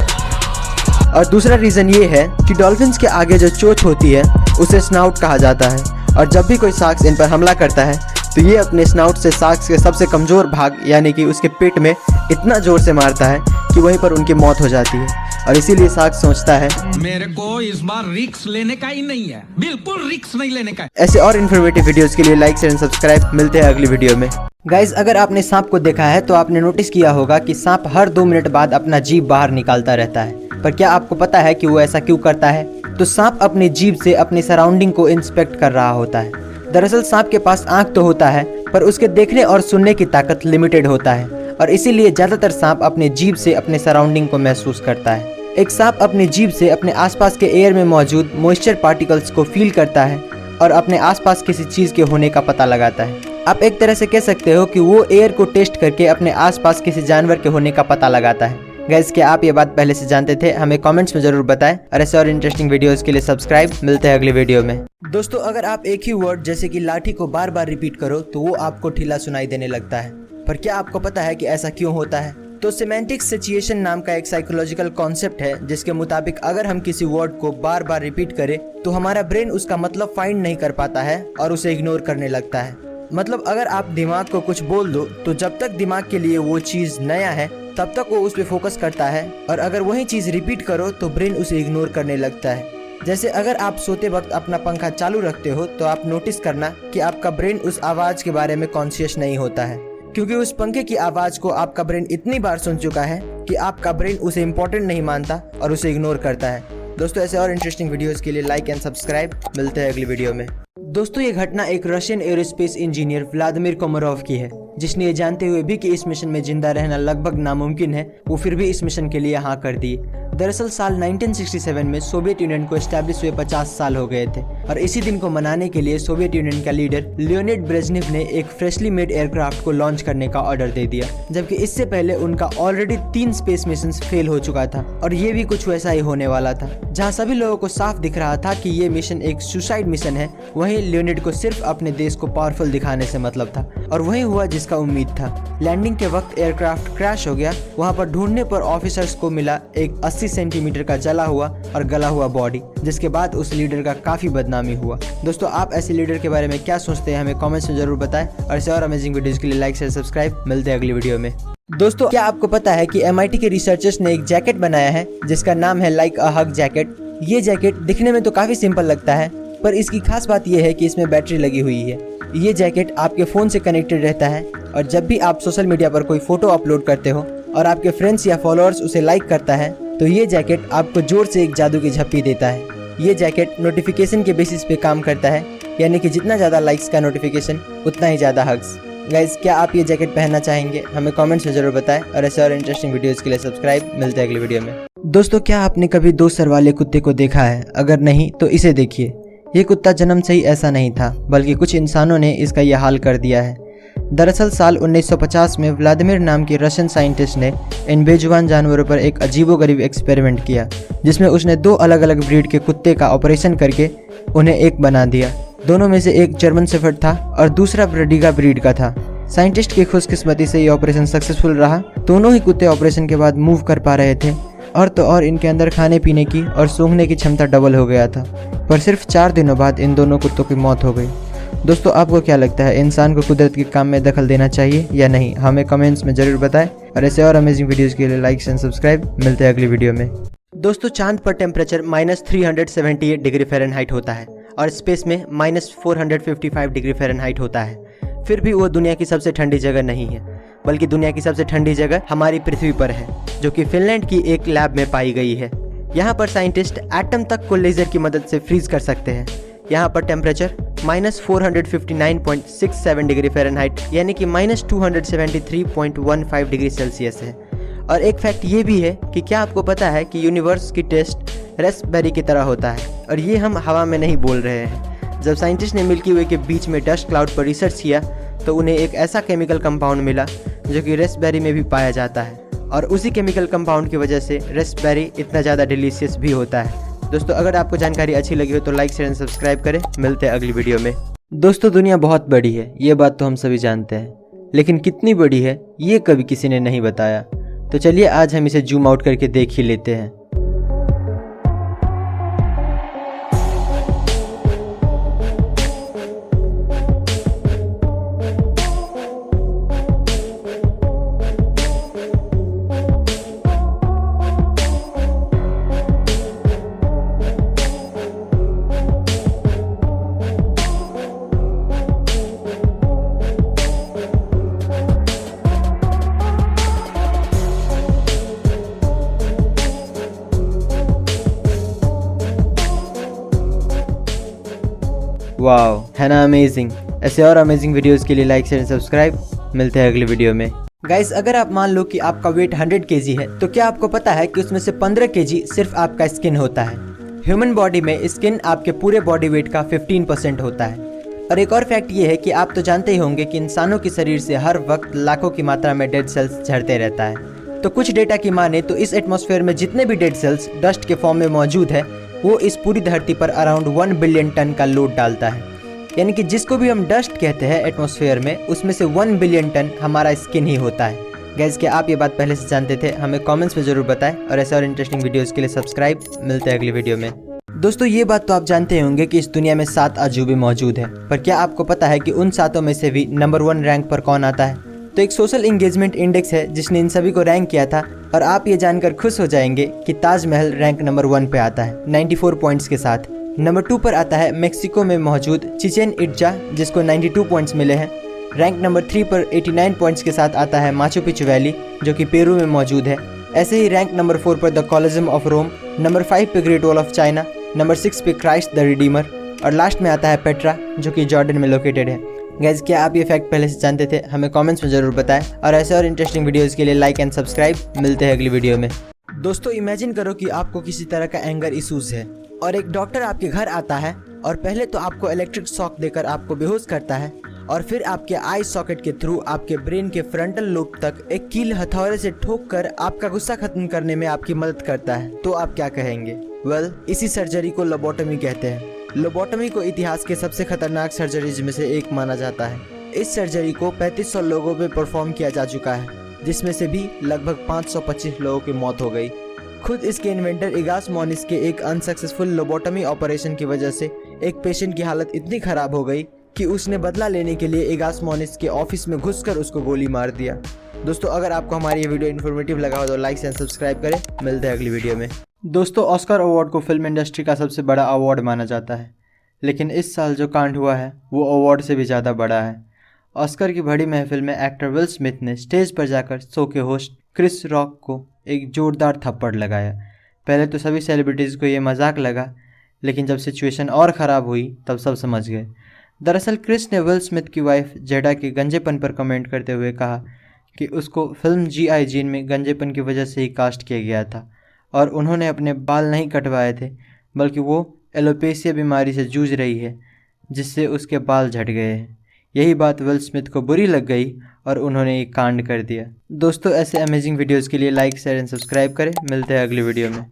और दूसरा रीज़न ये है कि डॉल्फिन्स के आगे जो चोंच होती है उसे स्नाउट कहा जाता है, और जब भी कोई शार्क्स इन पर हमला करता है तो ये अपने स्नाउट से शार्क्स के सबसे कमज़ोर भाग यानी कि उसके पेट में इतना ज़ोर से मारता है कि वहीं पर उनकी मौत हो जाती है। और इसीलिए शार्क्स सोचता है मेरे को इस बार रिस्क लेने का ही नहीं है, बिल्कुल रिस्क नहीं लेने का। ऐसे और इन्फॉर्मेटिव वीडियोस के लिए लाइक शेयर एंड सब्सक्राइब। मिलते हैं अगली वीडियो में। गाइज अगर आपने सांप को देखा है तो आपने नोटिस किया होगा कि सांप हर 2 मिनट बाद अपना जीभ बाहर निकालता रहता है, पर क्या आपको पता है कि वो ऐसा क्यों करता है? तो सांप अपनी जीभ से अपनी सराउंडिंग को इंस्पेक्ट कर रहा होता है। दरअसल सांप के पास आँख तो होता है पर उसके देखने और सुनने की ताकत लिमिटेड होता है, और इसीलिए ज्यादातर सांप अपने जीभ से अपने सराउंडिंग को महसूस करता है। एक सांप अपनी जीभ से अपने आसपास के एयर में मौजूद मॉइस्चर पार्टिकल्स को फील करता है और अपने आसपास किसी चीज के होने का पता लगाता है। आप एक तरह से कह सकते हो कि वो एयर को टेस्ट करके अपने आसपास किसी जानवर के होने का पता लगाता है। गाइस क्या आप ये बात पहले से जानते थे? हमें कमेंट्स में जरूर बताएं और ऐसे और इंटरेस्टिंग वीडियोस के लिए सब्सक्राइब। मिलते हैं अगली वीडियो में। दोस्तों अगर आप एक ही वर्ड जैसे कि लाठी को बार बार रिपीट करो तो वो आपको ढीला सुनाई देने लगता है, पर क्या आपको पता है कि ऐसा क्यों होता है? तो सिमेंटिक सिचुएशन नाम का एक साइकोलॉजिकल कॉन्सेप्ट है जिसके मुताबिक अगर हम किसी वर्ड को बार बार रिपीट करें तो हमारा ब्रेन उसका मतलब फाइंड नहीं कर पाता है और उसे इग्नोर करने लगता है। मतलब अगर आप दिमाग को कुछ बोल दो तो जब तक दिमाग के लिए वो चीज़ नया है तब तक वो उस पर फोकस करता है, और अगर वही चीज़ रिपीट करो तो ब्रेन उसे इग्नोर करने लगता है। जैसे अगर आप सोते वक्त अपना पंखा चालू रखते हो तो आप नोटिस करना कि आपका ब्रेन उस आवाज़ के बारे में कॉन्शियस नहीं होता है, क्योंकि उस पंखे की आवाज़ को आपका ब्रेन इतनी बार सुन चुका है कि आपका ब्रेन उसे इम्पोर्टेंट नहीं मानता और उसे इग्नोर करता है। दोस्तों ऐसे और इंटरेस्टिंग वीडियोस के लिए लाइक एंड सब्सक्राइब। मिलते हैं अगली वीडियो में। दोस्तों ये घटना एक रशियन एरोस्पेस इंजीनियर व्लादिमीर कोमरोव की है, जिसने ये जानते हुए भी कि इस मिशन में जिंदा रहना लगभग नामुमकिन है, वो फिर भी इस मिशन के लिए हाँ कर दिए। दरअसल साल 1967 में सोवियत यूनियन को एस्टैब्लिश हुए 50 साल हो गए थे, और इसी दिन को मनाने के लिए सोवियत यूनियन का लीडर लियोनिड ब्रेजनेव ने एक फ्रेशली मेड एयरक्राफ्ट को लॉन्च करने का ऑर्डर दे दिया, जबकि इससे पहले उनका ऑलरेडी 3 स्पेस मिशन फेल हो चुका था। और ये भी कुछ वैसा ही होने वाला था। जहाँ सभी लोगों को साफ दिख रहा था कि ये मिशन एक सुसाइड मिशन है, वहीं लियोनिड को सिर्फ अपने देश को पावरफुल दिखाने से मतलब था, और वही हुआ जिसका उम्मीद था। लैंडिंग के वक्त एयरक्राफ्ट क्रैश हो गया। वहाँ पर ढूंढने पर ऑफिसर्स को मिला एक 80 सेंटीमीटर का जला हुआ और गला हुआ बॉडी, जिसके बाद उस लीडर का काफी बदनामी हुआ। दोस्तों आप ऐसे लीडर के बारे में क्या सोचते हैं? हमें कमेंट्स में जरूर बताएं, और ऐसे और अमेजिंग वीडियोस के लिए लाइक शेयर सब्सक्राइब। मिलते हैं अगली वीडियो में। दोस्तों क्या आपको पता है कि MIT के रिसर्चर्स ने एक जैकेट बनाया है जिसका नाम है लाइक अ हग जैकेट। ये जैकेट दिखने में तो काफी सिंपल लगता है, पर इसकी खास बात यह है कि इसमें बैटरी लगी हुई है। ये जैकेट आपके फ़ोन से कनेक्टेड रहता है और जब भी आप सोशल मीडिया पर कोई फ़ोटो अपलोड करते हो और आपके फ्रेंड्स या फॉलोअर्स उसे लाइक करता है तो ये जैकेट आपको जोर से एक जादू की झप्पी देता है। ये जैकेट नोटिफिकेशन के बेसिस पे काम करता है, यानी कि जितना ज़्यादा लाइक्स का नोटिफिकेशन उतना ही ज़्यादा हग्स। गाइस, क्या आप ये जैकेट पहनना चाहेंगे? हमें कमेंट्स में ज़रूर बताएं और ऐसे और इंटरेस्टिंग वीडियोज़ के लिए सब्सक्राइब। मिलते हैं अगली वीडियो में। दोस्तों, क्या आपने कभी 2 सर वाले कुत्ते को देखा है? अगर नहीं तो इसे देखिए। ये कुत्ता जन्म से ही ऐसा नहीं था, बल्कि कुछ इंसानों ने इसका यह हाल कर दिया है। दरअसल साल 1950 में व्लादिमीर नाम के रशियन साइंटिस्ट ने इन बेजुबान जानवरों पर एक अजीबोगरीब एक्सपेरिमेंट किया, जिसमें उसने 2 अलग अलग ब्रीड के कुत्ते का ऑपरेशन करके उन्हें एक बना दिया। दोनों में से एक जर्मन शेफर्ड था और दूसरा ब्रडीगा ब्रीड का था। साइंटिस्ट की खुशकिस्मती से ये ऑपरेशन सक्सेसफुल रहा। दोनों ही कुत्ते ऑपरेशन के बाद मूव कर पा रहे थे और तो और इनके अंदर खाने पीने की और सूंघने की क्षमता डबल हो गया था। पर सिर्फ 4 दिनों बाद इन दोनों कुत्तों की मौत हो गई। दोस्तों, आपको क्या लगता है, इंसान को कुदरत के काम में दखल देना चाहिए या नहीं? हमें कमेंट्स में ज़रूर बताएं और ऐसे और अमेजिंग वीडियोस के लिए लाइक एंड सब्सक्राइब। मिलते हैं अगली वीडियो में। दोस्तों, चांद पर टेम्परेचर -378 डिग्री फ़ारेनहाइट होता है और स्पेस में -455 डिग्री फ़ारेनहाइट होता है। फिर भी वो दुनिया की सबसे ठंडी जगह नहीं है, बल्कि दुनिया की सबसे ठंडी जगह हमारी पृथ्वी पर है, जो कि फिनलैंड की एक लैब में पाई गई है। यहाँ पर साइंटिस्ट एटम तक को लेज़र की मदद से फ्रीज कर सकते हैं। यहाँ पर टेम्परेचर -459.67 डिग्री फ़ारेनहाइट यानी कि -273.15 डिग्री सेल्सियस है। और एक फैक्ट ये भी है कि क्या आपको पता है कि यूनिवर्स की टेस्ट रेस्पबेरी की तरह होता है और ये हम हवा में नहीं बोल रहे हैं। जब साइंटिस्ट ने मिल्की वे के बीच में डस्ट क्लाउड पर रिसर्च किया तो उन्हें एक ऐसा केमिकल कंपाउंड मिला जो कि रेस्पबेरी में भी पाया जाता है और उसी केमिकल कंपाउंड की वजह से रेस्पबेरी इतना ज़्यादा डिलीशियस भी होता है। दोस्तों, अगर आपको जानकारी अच्छी लगी हो तो लाइक शेयर एंड सब्सक्राइब करें। मिलते हैं अगली वीडियो में। दोस्तों, दुनिया बहुत बड़ी है, ये बात तो हम सभी जानते हैं, लेकिन कितनी बड़ी है ये कभी किसी ने नहीं बताया। तो चलिए आज हम इसे जूम आउट करके देख ही लेते हैं। वाओ, है ना अमेजिंग? ऐसे और अमेजिंग वीडियोस के लिए लाइक शेयर सब्सक्राइब। मिलते हैं अगली वीडियो में। गाइस, अगर आप मान लो कि आपका वेट 100 केजी है तो क्या आपको पता है कि उसमें से 15 केजी सिर्फ आपका स्किन होता है। ह्यूमन बॉडी में स्किन आपके पूरे बॉडी वेट का 15% होता है। और एक और फैक्ट ये है कि आप तो जानते ही होंगे कि इंसानों के शरीर से हर वक्त लाखों की मात्रा में डेड सेल्स झड़ते रहता है। तो कुछ डेटा की माने तो इस एटमॉस्फेयर में जितने भी डेड सेल्स डस्ट के फॉर्म में मौजूद है वो इस पूरी धरती पर अराउंड 1 बिलियन टन का लोड डालता है। यानी कि जिसको भी हम डस्ट कहते हैं एटमॉस्फेयर में, उसमें से 1 बिलियन टन हमारा स्किन ही होता है। गाइस, क्या आप ये बात पहले से जानते थे? हमें कमेंट्स में ज़रूर बताएं और ऐसे और इंटरेस्टिंग वीडियोस के लिए सब्सक्राइब। मिलते हैं अगली वीडियो में। दोस्तों, ये बात तो आप जानते होंगे कि इस दुनिया में 7 अजूबे मौजूद हैं, पर क्या आपको पता है कि उन 7 में से भी नंबर 1 रैंक पर कौन आता है? तो एक सोशल इंगेजमेंट इंडेक्स है जिसने इन सभी को रैंक किया था और आप ये जानकर खुश हो जाएंगे कि ताजमहल रैंक नंबर 1 पे आता है 94 पॉइंट्स के साथ। नंबर 2 पर आता है मेक्सिको में मौजूद चिचेन इट्जा, जिसको 92 पॉइंट्स मिले हैं। रैंक नंबर 3 पर 89 पॉइंट्स के साथ आता है माचू पिचू वैली, जो कि पेरू में मौजूद है। ऐसे ही रैंक नंबर 4 पर the Colosseum of Rome, number 5 पे great wall of China, number 6 पे क्राइस्ट द रिडीमर और लास्ट में आता है पेट्रा, जो कि जॉर्डन में लोकेटेड है। गाइज, क्या आप ये फैक्ट पहले से जानते थे? हमें कमेंट्स में ज़रूर बताएं और ऐसे और इंटरेस्टिंग वीडियोस के लिए लाइक एंड सब्सक्राइब। मिलते हैं अगली वीडियो में। दोस्तों, इमेजिन करो कि आपको किसी तरह का एंगर इशूज़ है और एक डॉक्टर आपके घर आता है और पहले तो आपको इलेक्ट्रिक शॉक देकर आपको बेहोश करता है और फिर आपके आई सॉकेट के थ्रू आपके ब्रेन के फ्रंटल लोब तक एक कील हथौड़े से ठोक कर आपका गुस्सा खत्म करने में आपकी मदद करता है। तो आप क्या कहेंगे? वेल, इसी सर्जरी को लोबोटमी कहते हैं। लोबोटमी को इतिहास के सबसे खतरनाक सर्जरीज में से एक माना जाता है। इस सर्जरी को 3500 लोगों पे परफॉर्म किया जा चुका है, जिसमें से भी लगभग 525 लोगों की मौत हो गई। खुद इसके इन्वेंटर इगास मोनिस के एक अनसक्सेसफुल लोबोटमी ऑपरेशन की वजह से एक पेशेंट की हालत इतनी खराब हो गई कि उसने बदला लेने के लिए इगास मोनिस के ऑफिस में घुसकर उसको गोली मार दिया। दोस्तों, अगर आपको हमारी ये वीडियो इन्फॉर्मेटिव लगा हो तो लाइक एंड सब्सक्राइब करें। मिलते हैं अगली वीडियो में। दोस्तों, ऑस्कर अवार्ड को फिल्म इंडस्ट्री का सबसे बड़ा अवार्ड माना जाता है। लेकिन इस साल जो कांड हुआ है वो अवार्ड से भी ज़्यादा बड़ा है। ऑस्कर की बड़ी महफिल में एक्टर विल स्मिथ ने स्टेज पर जाकर शो के होस्ट क्रिस रॉक को एक जोरदार थप्पड़ लगाया। पहले तो सभी सेलिब्रिटीज़ को ये मजाक लगा, लेकिन जब सिचुएशन और ख़राब हुई तब सब समझ गए। दरअसल क्रिस ने विल स्मिथ की वाइफ जेडा के गंजेपन पर कमेंट करते हुए कहा कि उसको फिल्म G.I. जेन में गंजेपन की वजह से ही कास्ट किया गया था और उन्होंने अपने बाल नहीं कटवाए थे, बल्कि वो एलोपेशिया बीमारी से जूझ रही है जिससे उसके बाल झड़ गए हैं। यही बात विल स्मिथ को बुरी लग गई और उन्होंने एक कांड कर दिया। दोस्तों, ऐसे अमेजिंग वीडियोस के लिए लाइक, शेयर एंड सब्सक्राइब करें। मिलते हैं अगली वीडियो में।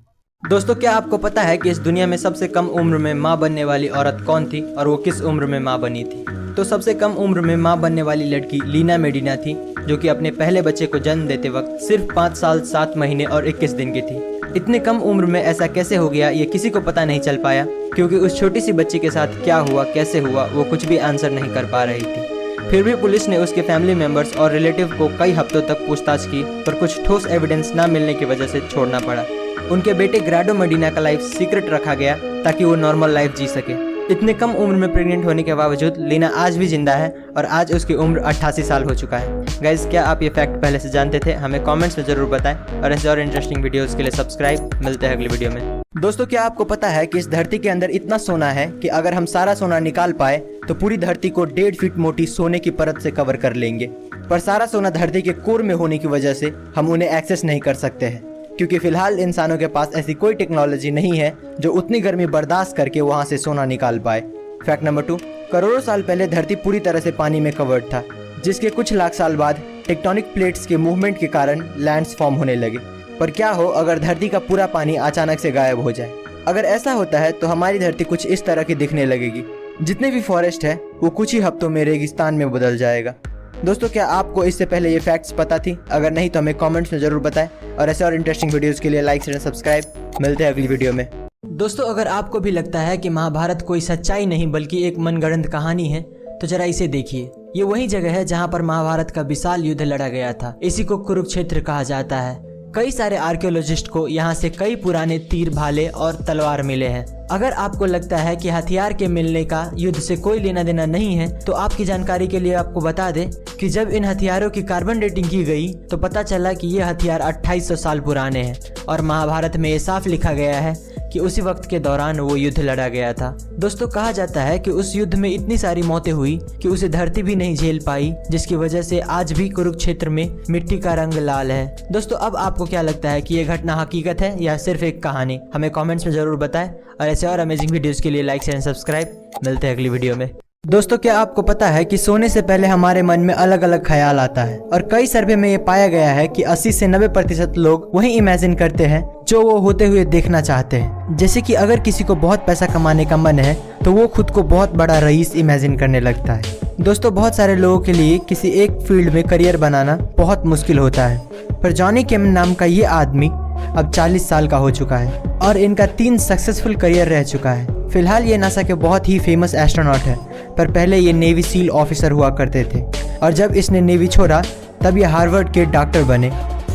दोस्तों, क्या आपको पता है कि इस दुनिया में सबसे कम उम्र में माँ बनने वाली औरत कौन थी और वो किस उम्र में माँ बनी थी? तो सबसे कम उम्र में माँ बनने वाली लड़की लीना मेडिना थी, जो कि अपने पहले बच्चे को जन्म देते वक्त सिर्फ 5 साल 7 महीने और 21 दिन की थी। इतने कम उम्र में ऐसा कैसे हो गया ये किसी को पता नहीं चल पाया, क्योंकि उस छोटी सी बच्ची के साथ क्या हुआ, कैसे हुआ, वो कुछ भी आंसर नहीं कर पा रही थी। फिर भी पुलिस ने उसके फैमिली मेंबर्स और रिलेटिव को कई हफ्तों तक पूछताछ की, पर कुछ ठोस एविडेंस न मिलने की वजह से छोड़ना पड़ा। उनके बेटे ग्राडो मेडिना का लाइफ सीक्रेट रखा गया ताकि वो नॉर्मल लाइफ जी सके। इतने कम उम्र में प्रेग्नेंट होने के बावजूद लीना आज भी जिंदा है और आज उसकी उम्र 88 साल हो चुका है। गाइज, क्या आप ये फैक्ट पहले से जानते थे? हमें कमेंट्स में जरूर बताएं और ऐसे और इंटरेस्टिंग वीडियोस के लिए सब्सक्राइब। मिलते हैं अगली वीडियो में। दोस्तों, क्या आपको पता है कि इस धरती के अंदर इतना सोना है कि अगर हम सारा सोना निकाल पाए तो पूरी धरती को 1.5 फीट मोटी सोने की परत से कवर कर लेंगे। पर सारा सोना धरती के कोर में होने की वजह से हम उन्हें एक्सेस नहीं कर सकते हैं, क्योंकि फिलहाल इंसानों के पास ऐसी कोई टेक्नोलॉजी नहीं है जो उतनी गर्मी बर्दाश्त करके वहां से सोना निकाल पाए। फैक्ट नंबर 2, करोड़ों साल पहले धरती पूरी तरह से पानी में कवर्ड था, जिसके कुछ लाख साल बाद टेक्टोनिक प्लेट्स के मूवमेंट के कारण लैंड्स फॉर्म होने लगे। पर क्या हो अगर धरती का पूरा पानी अचानक से गायब हो जाए? अगर ऐसा होता है तो हमारी धरती कुछ इस तरह की दिखने लगेगी। जितने भी फॉरेस्ट है वो कुछ ही हफ्तों में रेगिस्तान में बदल जाएगा। दोस्तों, क्या आपको इससे पहले ये फैक्ट्स पता थी? अगर नहीं तो हमें कमेंट्स में जरूर बताएं और ऐसे और इंटरेस्टिंग वीडियोस के लिए लाइक, शेयर, सब्सक्राइब। मिलते हैं अगली वीडियो में। दोस्तों, अगर आपको भी लगता है कि महाभारत कोई सच्चाई नहीं बल्कि एक मनगढ़ंत कहानी है, तो जरा इसे देखिए। ये वही जगह है जहाँ पर महाभारत का विशाल युद्ध लड़ा गया था। इसी को कुरुक्षेत्र कहा जाता है। कई सारे आर्कियोलॉजिस्ट को यहाँ से कई पुराने तीर, भाले और तलवार मिले हैं। अगर आपको लगता है कि हथियार के मिलने का युद्ध से कोई लेना देना नहीं है, तो आपकी जानकारी के लिए आपको बता दें कि जब इन हथियारों की कार्बन डेटिंग की गई तो पता चला कि ये हथियार 2800 साल पुराने हैं और महाभारत में ये साफ लिखा गया है कि उसी वक्त के दौरान वो युद्ध लड़ा गया था। दोस्तों, कहा जाता है कि उस युद्ध में इतनी सारी मौतें हुई कि उसे धरती भी नहीं झेल पाई, जिसकी वजह से आज भी कुरुक्षेत्र में मिट्टी का रंग लाल है। दोस्तों, अब आपको क्या लगता है कि ये घटना हकीकत है या सिर्फ एक कहानी? हमें कमेंट्स में जरूर बताएं और ऐसे और अमेजिंग वीडियोस के लिए लाइक, शेयर एंड सब्सक्राइब। मिलते हैं अगली वीडियो में। दोस्तों, क्या आपको पता है कि सोने से पहले हमारे मन में अलग अलग ख्याल आता है और कई सर्वे में ये पाया गया है कि 80 से 90% लोग वही इमेजिन करते हैं जो वो होते हुए देखना चाहते हैं। जैसे कि अगर किसी को बहुत पैसा कमाने का मन है तो वो खुद को बहुत बड़ा रईस इमेजिन करने लगता है। दोस्तों, बहुत सारे लोगों के लिए किसी एक फील्ड में करियर बनाना बहुत मुश्किल होता है, पर जॉनी केमन नाम का ये आदमी अब 40 साल का हो चुका है और इनका 3 सक्सेसफुल करियर रह चुका है। फिलहाल ये नासा के बहुत ही फेमस एस्ट्रोनॉट है, पर पहले ये नेवी सील ऑफिसर हुआ करते थे और जब इसने नेवी छोड़ा तब ये हार्वर्ड के डॉक्टर बने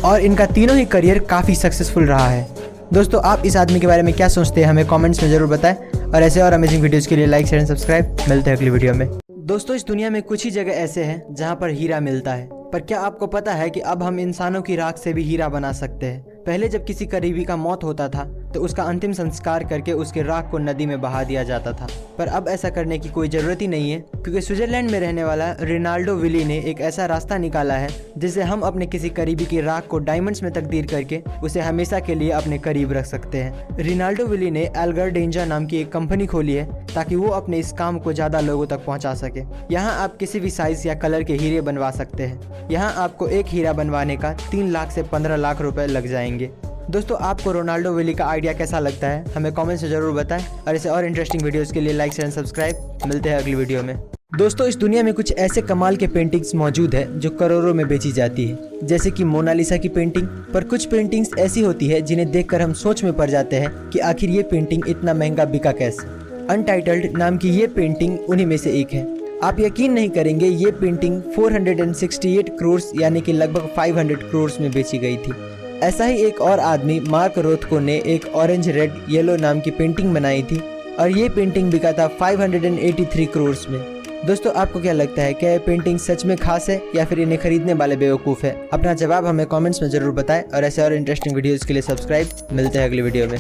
और इनका तीनों ही करियर काफ़ी सक्सेसफुल रहा है। दोस्तों, आप इस आदमी के बारे में क्या सोचते हैं? हमें कमेंट्स में ज़रूर बताएं और ऐसे और अमेजिंग वीडियोज़ के लिए लाइक, शेयर एंड सब्सक्राइब। मिलते हैं अगली वीडियो में। दोस्तों, इस दुनिया में कुछ ही जगह ऐसे हैं जहाँ पर हीरा मिलता है, पर क्या आपको पता है कि अब हम इंसानों की राख से भी हीरा बना सकते हैं? पहले जब किसी करीबी का मौत होता था तो उसका अंतिम संस्कार करके उसके राख को नदी में बहा दिया जाता था, पर अब ऐसा करने की कोई ज़रूरत ही नहीं है, क्योंकि स्विट्जरलैंड में रहने वाला रिनाल्डो विली ने एक ऐसा रास्ता निकाला है जिससे हम अपने किसी करीबी की राख को डायमंड्स में तब्दील करके उसे हमेशा के लिए अपने करीब रख सकते हैं। रिनाल्डो विली ने एल्गर डेंजा नाम की एक कंपनी खोली है ताकि वो अपने इस काम को ज़्यादा लोगों तक पहुँचा सके। यहाँ आप किसी भी साइज़ या कलर के हीरे बनवा सकते हैं। यहाँ आपको एक हीरा बनवाने का 3 लाख से 15 लाख रुपए लग जाएंगे। दोस्तों, आपको रोनाल्डो विली का आइडिया कैसा लगता है? हमें कमेंट्स में जरूर बताएं और ऐसे और इंटरेस्टिंग वीडियोस के लिए लाइक, शेयर एंड सब्सक्राइब। मिलते हैं अगली वीडियो में। दोस्तों, इस दुनिया में कुछ ऐसे कमाल के पेंटिंग्स मौजूद है जो करोड़ों में बेची जाती है, जैसे कि मोनालिसा की पेंटिंग। पर कुछ पेंटिंग्स ऐसी होती है जिन्हें देखकर हम सोच में पड़ जाते हैं कि आखिर ये पेंटिंग इतना महंगा बिका कैसे। अनटाइटल्ड नाम की ये पेंटिंग उन्हीं में से एक है। आप यकीन नहीं करेंगे, ये पेंटिंग 468 करोड़ यानी कि लगभग 500 करोड़ में बेची गई थी। ऐसा ही एक और आदमी मार्क रोथको ने एक ऑरेंज रेड येलो नाम की पेंटिंग बनाई थी और ये पेंटिंग बिका था 583 करोड़ में। दोस्तों आपको क्या लगता है, क्या ये पेंटिंग सच में खास है या फिर इन्हें खरीदने वाले बेवकूफ़ है? अपना जवाब हमें कमेंट्स में जरूर बताएं और ऐसे और इंटरेस्टिंग वीडियोस के लिए सब्सक्राइब। मिलते हैं अगली वीडियो में।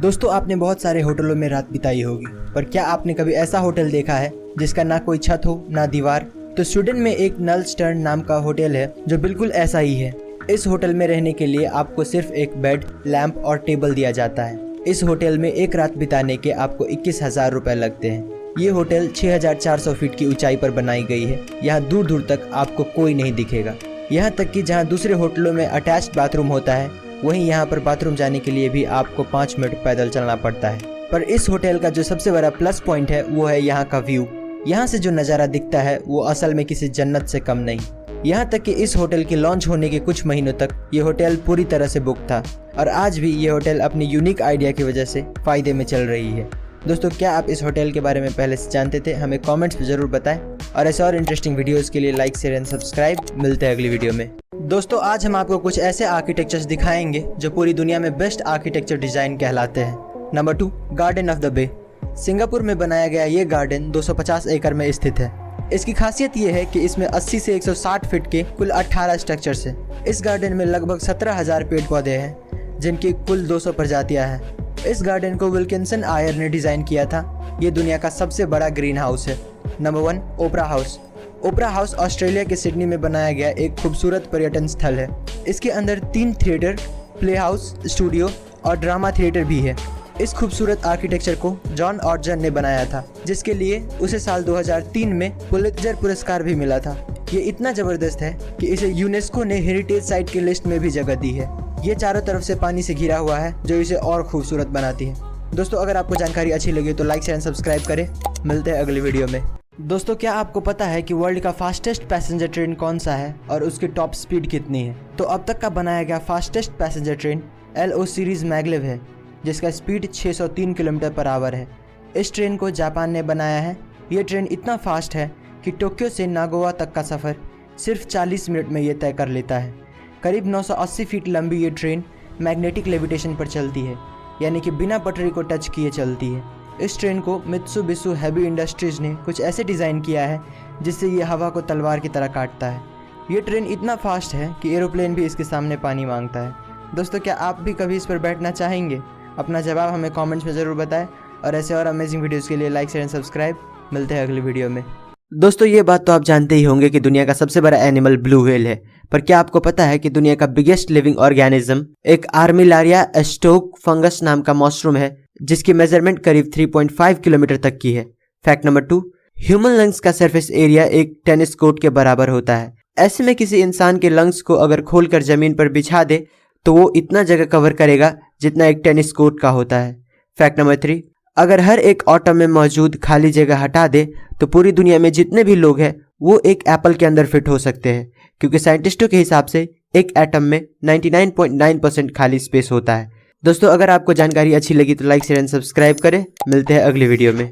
दोस्तों आपने बहुत सारे होटलों में रात बिताई होगी, पर क्या आपने कभी ऐसा होटल देखा है जिसका ना कोई छत हो ना दीवार? तो स्वीडन में एक नलस्टर्न नाम का होटल है जो बिल्कुल ऐसा ही है। इस होटल में रहने के लिए आपको सिर्फ एक बेड, लैंप और टेबल दिया जाता है। इस होटल में एक रात बिताने के आपको 21,000 रुपए लगते हैं। ये होटल 6,400 फीट की ऊंचाई पर बनाई गई है। यहाँ दूर दूर तक आपको कोई नहीं दिखेगा। यहाँ तक कि जहाँ दूसरे होटलों में अटैच्ड बाथरूम होता है, वहीं यहाँ पर बाथरूम जाने के लिए भी आपको 5 मिनट पैदल चलना पड़ता है। पर इस होटल का जो सबसे बड़ा प्लस पॉइंट है वो है यहाँ का व्यू। यहाँ से जो नज़ारा दिखता है वो असल में किसी जन्नत से कम नहीं। यहाँ तक कि इस होटल के लॉन्च होने के कुछ महीनों तक ये होटल पूरी तरह से बुक था और आज भी ये होटल अपनी यूनिक आइडिया की वजह से फ़ायदे में चल रही है। दोस्तों क्या आप इस होटल के बारे में पहले से जानते थे? हमें कमेंट्स में ज़रूर बताएं और ऐसे और इंटरेस्टिंग वीडियोस के लिए लाइक, शेयर एंड सब्सक्राइब। मिलते हैं अगली वीडियो में। दोस्तों आज हम आपको कुछ ऐसे आर्किटेक्चर्स दिखाएंगे जो पूरी दुनिया में बेस्ट आर्किटेक्चर डिज़ाइन कहलाते हैं। Number 2, garden of the bay. Singapore में बनाया गया ये गार्डन 250 एकड़ में स्थित है। इसकी खासियत ये है कि इसमें 80 से 160 फीट के कुल 18 स्ट्रक्चर्स हैं। इस गार्डन में लगभग 17,000 पेड़ पौधे हैं जिनकी कुल 200 प्रजातियां हैं। इस गार्डन को विल्किंसन आयर ने डिज़ाइन किया था। ये दुनिया का सबसे बड़ा ग्रीन हाउस है। नंबर 1, ओपरा हाउस। ओपरा हाउस ऑस्ट्रेलिया के सिडनी में बनाया गया एक खूबसूरत पर्यटन स्थल है। इसके अंदर 3 थिएटर, प्ले हाउस, स्टूडियो और ड्रामा थिएटर भी है। इस खूबसूरत आर्किटेक्चर को जॉन ऑर्जन ने बनाया था, जिसके लिए उसे साल 2003 में पुलित्जर पुरस्कार भी मिला था। ये इतना ज़बरदस्त है कि इसे यूनेस्को ने हेरिटेज साइट की लिस्ट में भी जगह दी है। ये चारों तरफ से पानी से घिरा हुआ है जो इसे और खूबसूरत बनाती है। दोस्तों अगर आपको जानकारी अच्छी लगी तो लाइक, शेयर एंड सब्सक्राइब करें। मिलते हैं अगली वीडियो में। दोस्तों क्या आपको पता है कि वर्ल्ड का फास्टेस्ट पैसेंजर ट्रेन कौन सा है और उसकी टॉप स्पीड कितनी है? तो अब तक का बनाया गया fastest passenger train LO series maglev है, जिसका स्पीड 603 किलोमीटर पर आवर है। इस ट्रेन को जापान ने बनाया है। ये ट्रेन इतना फास्ट है कि टोक्यो से नागोवा तक का सफ़र सिर्फ 40 मिनट में ये तय कर लेता है। करीब 980 फीट लंबी ये ट्रेन मैग्नेटिक लेविटेशन पर चलती है, यानी कि बिना पटरी को टच किए चलती है। इस ट्रेन को मित्सुबिशी हेवी इंडस्ट्रीज़ ने कुछ ऐसे डिज़ाइन किया है जिससे ये हवा को तलवार की तरह काटता है। ये ट्रेन इतना फास्ट है कि एरोप्लेन भी इसके सामने पानी मांगता है। दोस्तों क्या आप भी कभी इस पर बैठना चाहेंगे? अपना जवाब हमें कमेंट्स में ज़रूर बताएं और ऐसे और अमेजिंग वीडियोस के लिए लाइक, शेयर एंड सब्सक्राइब। मिलते हैं अगली वीडियो में। दोस्तों ये बात तो आप जानते ही होंगे कि दुनिया का सबसे बड़ा एनिमल ब्लू व्हेल है, पर क्या आपको पता है कि दुनिया का बिगेस्ट लिविंग ऑर्गेनिज्म एक आर्मिलारिया एस्टोक फंगस नाम का मशरूम है, जिसकी मेजरमेंट करीब 3.5 किलोमीटर तक की है। फैक्ट नंबर 2, ह्यूमन लंग्स का सरफेस एरिया एक टेनिस कोर्ट के बराबर होता है। ऐसे में किसी इंसान के लंग्स को अगर खोलकर जमीन पर बिछा दे तो वो इतना जगह कवर करेगा जितना एक टेनिस कोर्ट का होता है। फैक्ट नंबर 3, अगर हर एक एटम में मौजूद खाली जगह हटा दे तो पूरी दुनिया में जितने भी लोग हैं वो एक एप्पल के अंदर फिट हो सकते हैं, क्योंकि साइंटिस्टों के हिसाब से एक एटम में 99.9% खाली स्पेस होता है। दोस्तों अगर आपको जानकारी अच्छी लगी तो लाइक, शेयर एंड सब्सक्राइब करें। मिलते हैं अगली वीडियो में।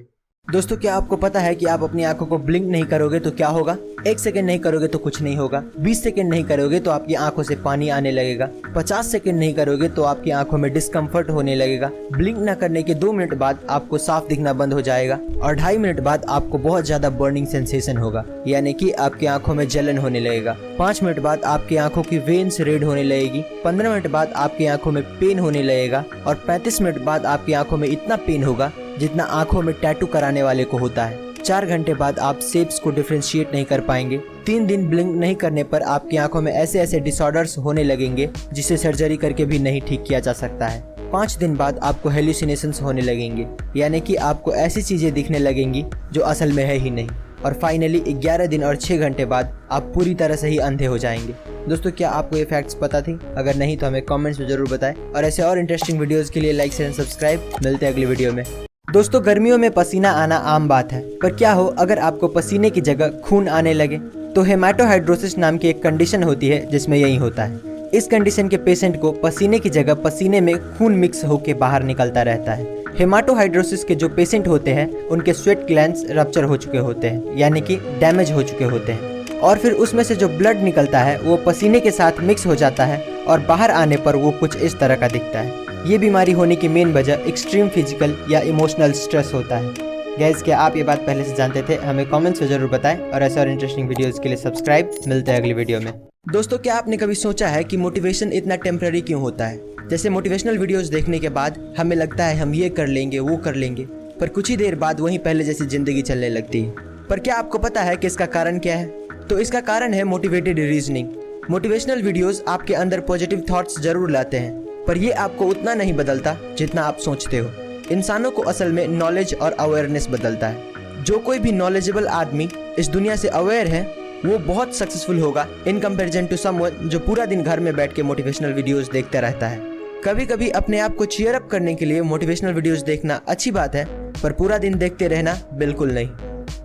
दोस्तों क्या आपको पता है कि आप अपनी आंखों को ब्लिंक नहीं करोगे तो क्या होगा? 1 सेकंड नहीं करोगे तो कुछ नहीं होगा। 20 सेकंड नहीं करोगे तो आपकी आंखों से पानी आने लगेगा। 50 सेकंड नहीं करोगे तो आपकी आंखों में डिस्कम्फर्ट होने लगेगा। ब्लिंक न करने के 2 मिनट बाद आपको साफ दिखना बंद हो जाएगा और 2.5 मिनट बाद आपको बहुत ज्यादा बर्निंग सेंसेशन होगा, यानी कि आपकी आंखों में जलन होने लगेगा। 5 मिनट बाद आपकी आंखों की वेन्स रेड होने लगेगी। 15 मिनट बाद आपकी आंखों में पेन होने लगेगा और 35 मिनट बाद आपकी आंखों में इतना पेन होगा जितना आंखों में टैटू कराने वाले को होता है। 4 घंटे बाद आप शेप्स को डिफरेंशिएट नहीं कर पाएंगे। 3 दिन ब्लिंक नहीं करने पर आपकी आंखों में ऐसे ऐसे डिसऑर्डर्स होने लगेंगे जिसे सर्जरी करके भी नहीं ठीक किया जा सकता है। 5 दिन बाद आपको हेल्यूसिनेशंस होने लगेंगे, यानी कि आपको ऐसी चीजें दिखने लगेंगी जो असल में है ही नहीं। और फाइनली 11 दिन और 6 घंटे बाद आप पूरी तरह से ही अंधे हो जाएंगे। दोस्तों क्या आपको ये फैक्ट्स पता थी? अगर नहीं तो हमें कमेंट्स में जरूर बताएं और ऐसे और इंटरेस्टिंग वीडियोस के लिए लाइक, शेयर एंड सब्सक्राइब। मिलते हैं अगली वीडियो में। दोस्तों गर्मियों में पसीना आना आम बात है, पर क्या हो अगर आपको पसीने की जगह खून आने लगे? तो हेमाटोहाइड्रोसिस नाम की एक कंडीशन होती है जिसमें यही होता है। इस कंडीशन के पेशेंट को पसीने की जगह पसीने में खून मिक्स होकर बाहर निकलता रहता है। हेमाटोहाइड्रोसिस के जो पेशेंट होते हैं उनके स्वेट ग्लैंड्स रप्चर हो चुके होते हैं, यानी कि डैमेज हो चुके होते हैं, और फिर उसमें से जो ब्लड निकलता है वो पसीने के साथ मिक्स हो जाता है और बाहर आने पर वो कुछ इस तरह का दिखता है। ये बीमारी होने की मेन वजह एक्सट्रीम फिजिकल या इमोशनल स्ट्रेस होता है। गाइस, क्या आप ये बात पहले से जानते थे? हमें कमेंट्स में जरूर बताएं और ऐसे और इंटरेस्टिंग वीडियोस के लिए सब्सक्राइब। मिलते हैं अगली वीडियो में। दोस्तों, क्या आपने कभी सोचा है कि मोटिवेशन इतना टेम्पररी क्यों होता है? जैसे मोटिवेशनल वीडियोस देखने के बाद हमें लगता है हम ये कर लेंगे, वो कर लेंगे, पर कुछ ही देर बाद वहीं पहले जैसी जिंदगी चलने लगती है। पर क्या आपको पता है कि इसका कारण क्या है? तो इसका कारण है मोटिवेटेड रीजनिंग। मोटिवेशनल वीडियोस आपके अंदर पॉजिटिव थॉट्स जरूर लाते हैं, पर ये आपको उतना नहीं बदलता जितना आप सोचते हो। इंसानों को असल में नॉलेज और अवेयरनेस बदलता है। जो कोई भी नॉलेजेबल आदमी इस दुनिया से अवेयर है वो बहुत सक्सेसफुल होगा इन कंपैरिजन टू समवन जो पूरा दिन घर में बैठ के मोटिवेशनल वीडियोस देखता रहता है। कभी कभी अपने आप को चीयर अप करने के लिए मोटिवेशनल वीडियोस देखना अच्छी बात है, पर पूरा दिन देखते रहना बिल्कुल नहीं।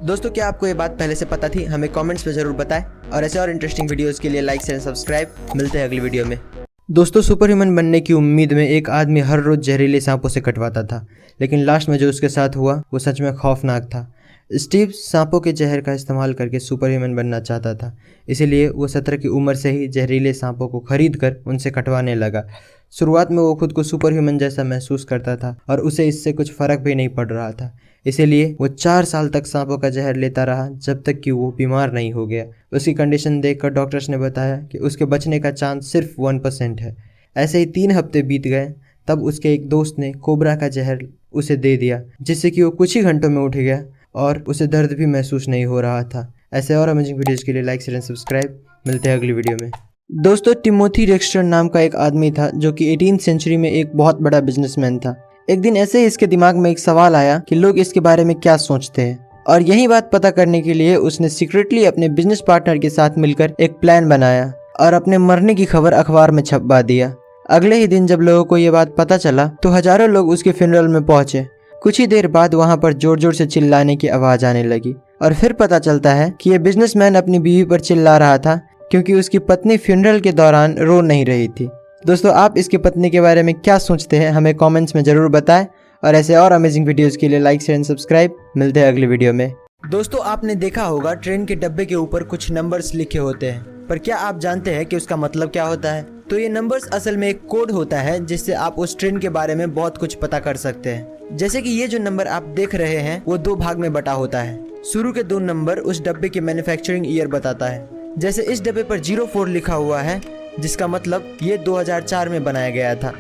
दोस्तों, क्या आपको ये बात पहले से पता थी? हमें कमेंट्स में जरूर बताएं और ऐसे और इंटरेस्टिंग वीडियोस के लिए लाइक शेयर सब्सक्राइब। मिलते हैं अगली वीडियो में। दोस्तों, सुपर ह्यूमन बनने की उम्मीद में एक आदमी हर रोज जहरीले सांपों से कटवाता था, लेकिन लास्ट में जो उसके साथ हुआ वो सच में खौफनाक था। स्टीव सांपों के जहर का इस्तेमाल करके सुपर ह्यूमन बनना चाहता था, इसीलिए वो 17 की उम्र से ही जहरीले सांपों को खरीद कर उनसे कटवाने लगा। शुरुआत में वो खुद को सुपर ह्यूमन जैसा महसूस करता था और उसे इससे कुछ फ़र्क भी नहीं पड़ रहा था, इसीलिए वो 4 साल तक सांपों का जहर लेता रहा जब तक कि वो बीमार नहीं हो गया। उसकी कंडीशन देखकर डॉक्टर्स ने बताया कि उसके बचने का चांस सिर्फ 1% है। ऐसे ही 3 हफ्ते बीत गए, तब उसके एक दोस्त ने कोबरा का जहर उसे दे दिया, जिससे कि वो कुछ ही घंटों में उठ गया और उसे दर्द भी महसूस नहीं हो रहा था। ऐसे और अमेजिंग वीडियोज़ के लिए लाइक शेयर एंड सब्सक्राइब। मिलते हैं अगली वीडियो में। दोस्तों, टिमोथी डेक्स्टर नाम का एक आदमी था जो कि 18th सेंचुरी में एक बहुत बड़ा बिजनेसमैन था। एक दिन ऐसे ही इसके दिमाग में एक सवाल आया कि लोग इसके बारे में क्या सोचते हैं, और यही बात पता करने के लिए उसने सीक्रेटली अपने बिजनेस पार्टनर के साथ मिलकर एक प्लान बनाया और अपने मरने की खबर अखबार में छपवा दिया। अगले ही दिन जब लोगों को ये बात पता चला तो हजारों लोग उसके फ्यूनरल में पहुंचे। कुछ ही देर बाद वहां पर जोर जोर से चिल्लाने की आवाज आने लगी और फिर पता चलता है कि ये बिजनेसमैन अपनी बीवी पर चिल्ला रहा था क्योंकि उसकी पत्नी फ्यूनरल के दौरान रो नहीं रही थी। दोस्तों, आप इसकी पत्नी के बारे में क्या सोचते हैं? हमें कमेंट्स में जरूर बताएं और ऐसे और अमेजिंग वीडियोस के लिए लाइक शेयर एंड सब्सक्राइब। मिलते हैं अगली वीडियो में। दोस्तों, आपने देखा होगा ट्रेन के डब्बे के ऊपर कुछ नंबर्स लिखे होते हैं, पर क्या आप जानते हैं कि उसका मतलब क्या होता है? तो ये नंबर्स असल में एक कोड होता है जिससे आप उस ट्रेन के बारे में बहुत कुछ पता कर सकते हैं। जैसे कि ये जो नंबर आप देख रहे हैं वो 2 भाग में बटा होता है। शुरू के 2 नंबर उस डब्बे के मैन्युफैक्चरिंग ईयर बताता है। जैसे इस डब्बे पर 04 लिखा हुआ है, जिसका मतलब ये 2004 में बनाया गया था,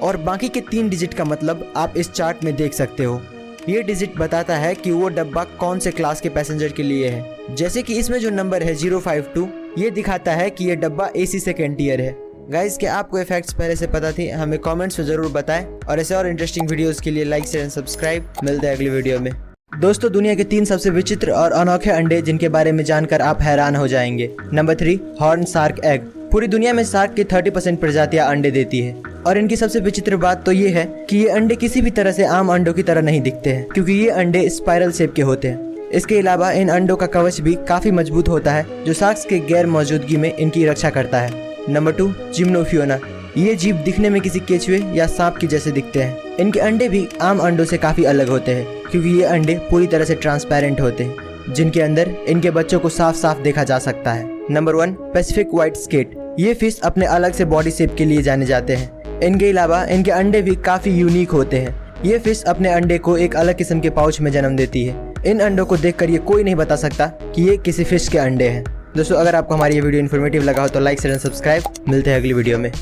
और बाकी के 3 डिजिट का मतलब आप इस चार्ट में देख सकते हो। ये डिजिट बताता है कि वो डब्बा कौन से क्लास के पैसेंजर के लिए है। जैसे कि इसमें जो नंबर है 052, ये दिखाता है कि ये डब्बा AC सेकेंड ईयर है। गाइस, क्या आपको ये फैक्ट्स पहले से पता थी? हमें कमेंट्स में जरूर बताएं और ऐसे और इंटरेस्टिंग वीडियोस के लिए लाइक शेयर एंड सब्सक्राइब। मिलते हैं अगली वीडियो में। दोस्तों, दुनिया के 3 सबसे विचित्र और अनोखे अंडे जिनके बारे में जानकर आप हैरान हो जाएंगे। Number 3, horn shark egg. पूरी दुनिया में शार्क की 30% प्रजातियां अंडे देती है, और इनकी सबसे विचित्र बात तो ये है कि ये अंडे किसी भी तरह से आम अंडों की तरह नहीं दिखते हैं, क्योंकि ये अंडे स्पाइरल शेप के होते हैं। इसके अलावा इन अंडों का कवच भी काफी मजबूत होता है, जो शार्क्स के गैर मौजूदगी में इनकी रक्षा करता है। नंबर 2, जिम्नोफियोना। ये जीव दिखने में किसी केचुए या सांप की जैसे दिखते हैं। इनके अंडे भी आम अंडों से काफी अलग होते हैं, क्योंकि ये अंडे पूरी तरह से ट्रांसपेरेंट होते हैं, जिनके अंदर इनके बच्चों को साफ साफ देखा जा सकता है। Number 1, Pacific white skate. ये फिश अपने अलग से बॉडी शेप के लिए जाने जाते हैं। इनके अलावा इनके अंडे भी काफी यूनिक होते हैं। ये फिश अपने अंडे को एक अलग किस्म के पाउच में जन्म देती है। इन अंडों को देखकर ये कोई नहीं बता सकता कि ये किसी फिश के अंडे हैं। दोस्तों, अगर आपको हमारी ये वीडियो इन्फॉर्मेटिव लगा हो तो लाइक शेयर एंड सब्सक्राइब। मिलते हैं अगली वीडियो में।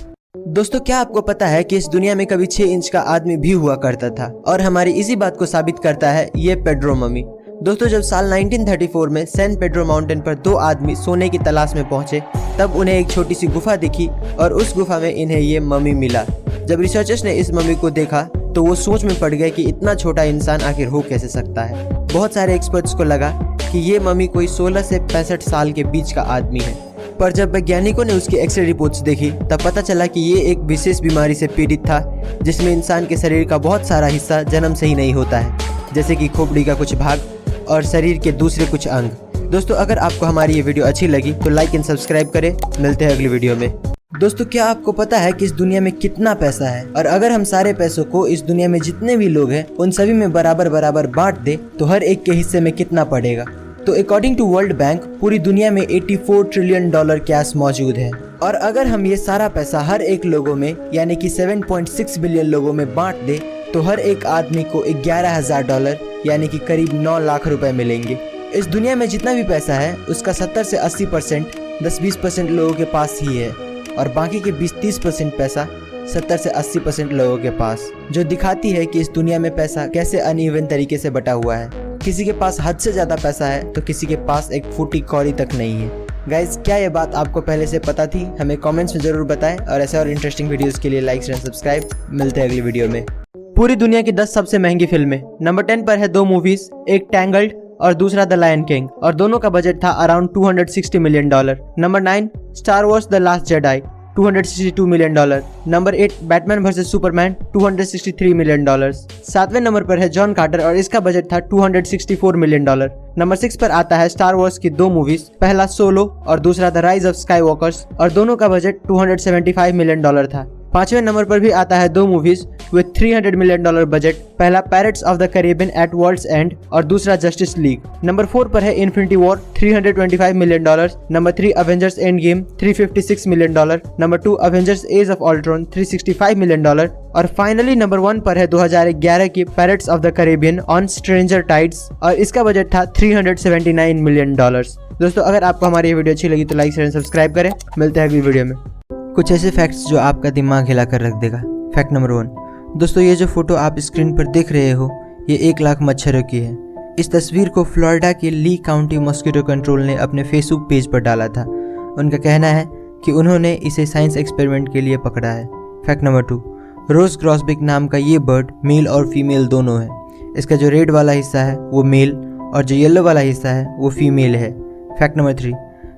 दोस्तों, क्या आपको पता है कि इस दुनिया में कभी 6 इंच का आदमी भी हुआ करता था, और हमारी इसी बात को साबित करता है ये पेड्रो मम्मी। दोस्तों, जब साल 1934 में सैन पेड्रो माउंटेन पर 2 आदमी सोने की तलाश में पहुंचे, तब उन्हें एक छोटी सी गुफा दिखी और उस गुफा में इन्हें ये मम्मी मिला। जब रिसर्चर्स ने इस मम्मी को देखा तो वो सोच में पड़ गए कि इतना छोटा इंसान आखिर हो कैसे सकता है। बहुत सारे एक्सपर्ट्स को लगा कि ये मम्मी कोई 16 से 65 साल के बीच का आदमी है, पर जब वैज्ञानिकों ने उसकी एक्सरे रिपोर्ट्स देखी तब पता चला कि ये एक विशेष बीमारी से पीड़ित था, जिसमें इंसान के शरीर का बहुत सारा हिस्सा जन्म से ही नहीं होता है, जैसे कि खोपड़ी का कुछ भाग और शरीर के दूसरे कुछ अंग। दोस्तों, अगर आपको हमारी ये वीडियो अच्छी लगी तो लाइक एंड सब्सक्राइब करें। मिलते हैं अगली वीडियो में। दोस्तों, क्या आपको पता है कि इस दुनिया में कितना पैसा है, और अगर हम सारे पैसों को इस दुनिया में जितने भी लोग हैं उन सभी में बराबर बराबर बांट दे तो हर एक के हिस्से में कितना पड़ेगा? तो अकॉर्डिंग टू वर्ल्ड बैंक पूरी दुनिया में 84 ट्रिलियन डॉलर कैश मौजूद है। और अगर हम ये सारा पैसा हर एक लोगों में यानी कि 7.6 बिलियन लोगों में बांट दे तो हर एक आदमी को 11,000 डॉलर यानी कि करीब 9 लाख रुपए मिलेंगे। इस दुनिया में जितना भी पैसा है उसका 70 से 80% 10-20% लोगों के पास ही है और बाकी के 20-30% पैसा 70 से 80% लोगों के पास, जो दिखाती है कि इस दुनिया में पैसा कैसे अनइवन तरीके से बटा हुआ है। किसी के पास हद से ज़्यादा पैसा है तो किसी के पास एक फूटी कौड़ी तक नहीं है। गाइज, क्या ये बात आपको पहले से पता थी? हमें कमेंट्स में ज़रूर बताएं और ऐसे और इंटरेस्टिंग वीडियोस के लिए लाइक एंड सब्सक्राइब। मिलते हैं अगली वीडियो में। पूरी दुनिया की 10 सबसे महंगी फिल्में। नंबर 10 पर है 2 मूवीज, एक टैंगल्ड और दूसरा द लायन किंग, और दोनों का बजट था around 260 million dollar. Number 9 Star Wars the Last Jedi, 262 million dollar. Number 8 Batman versus Superman, 263 million dollar. 7वें नंबर पर है जॉन कार्टर और इसका बजट था 264 मिलियन डॉलर। नंबर 6 पर आता है स्टार वॉर्स की 2 मूवीज, पहला सोलो और दूसरा द राइज ऑफ स्काईवॉकर्स, और दोनों का बजट 275 मिलियन डॉलर था। 5वें नंबर पर भी आता है 2 movies with 300 million dollar budget, पहला Pirates of the Caribbean at World's End और दूसरा जस्टिस लीग। नंबर 4 पर है Infinity War, 325 million dollar. Number 3 Avengers Endgame, 356 million dollar. Number 2 Avengers Age of Ultron, 365 million dollar. और finally number 1 पर है 2011 की Pirates of the Caribbean on Stranger Tides और इसका बजट था 379 मिलियन डॉलर। दोस्तों, अगर आपको हमारी ये वीडियो अच्छी लगी तो लाइक शेयर सब्सक्राइब करें। मिलते हैं अगली वीडियो में। कुछ ऐसे फैक्ट्स जो आपका दिमाग हिला कर रख देगा। फैक्ट नंबर 1, दोस्तों ये जो फोटो आप स्क्रीन पर देख रहे हो ये 1 लाख मच्छरों की है। इस तस्वीर को फ्लोरिडा के ली काउंटी मॉस्किटो कंट्रोल ने अपने फेसबुक पेज पर डाला था। उनका कहना है कि उन्होंने इसे साइंस एक्सपेरिमेंट के लिए पकड़ा है। फैक्ट नंबर 2, रोज ग्रॉसबिक नाम का ये बर्ड मेल और फीमेल दोनों है। इसका जो रेड वाला हिस्सा है वो मेल और जो येलो वाला हिस्सा है वो फीमेल है। फैक्ट नंबर 3,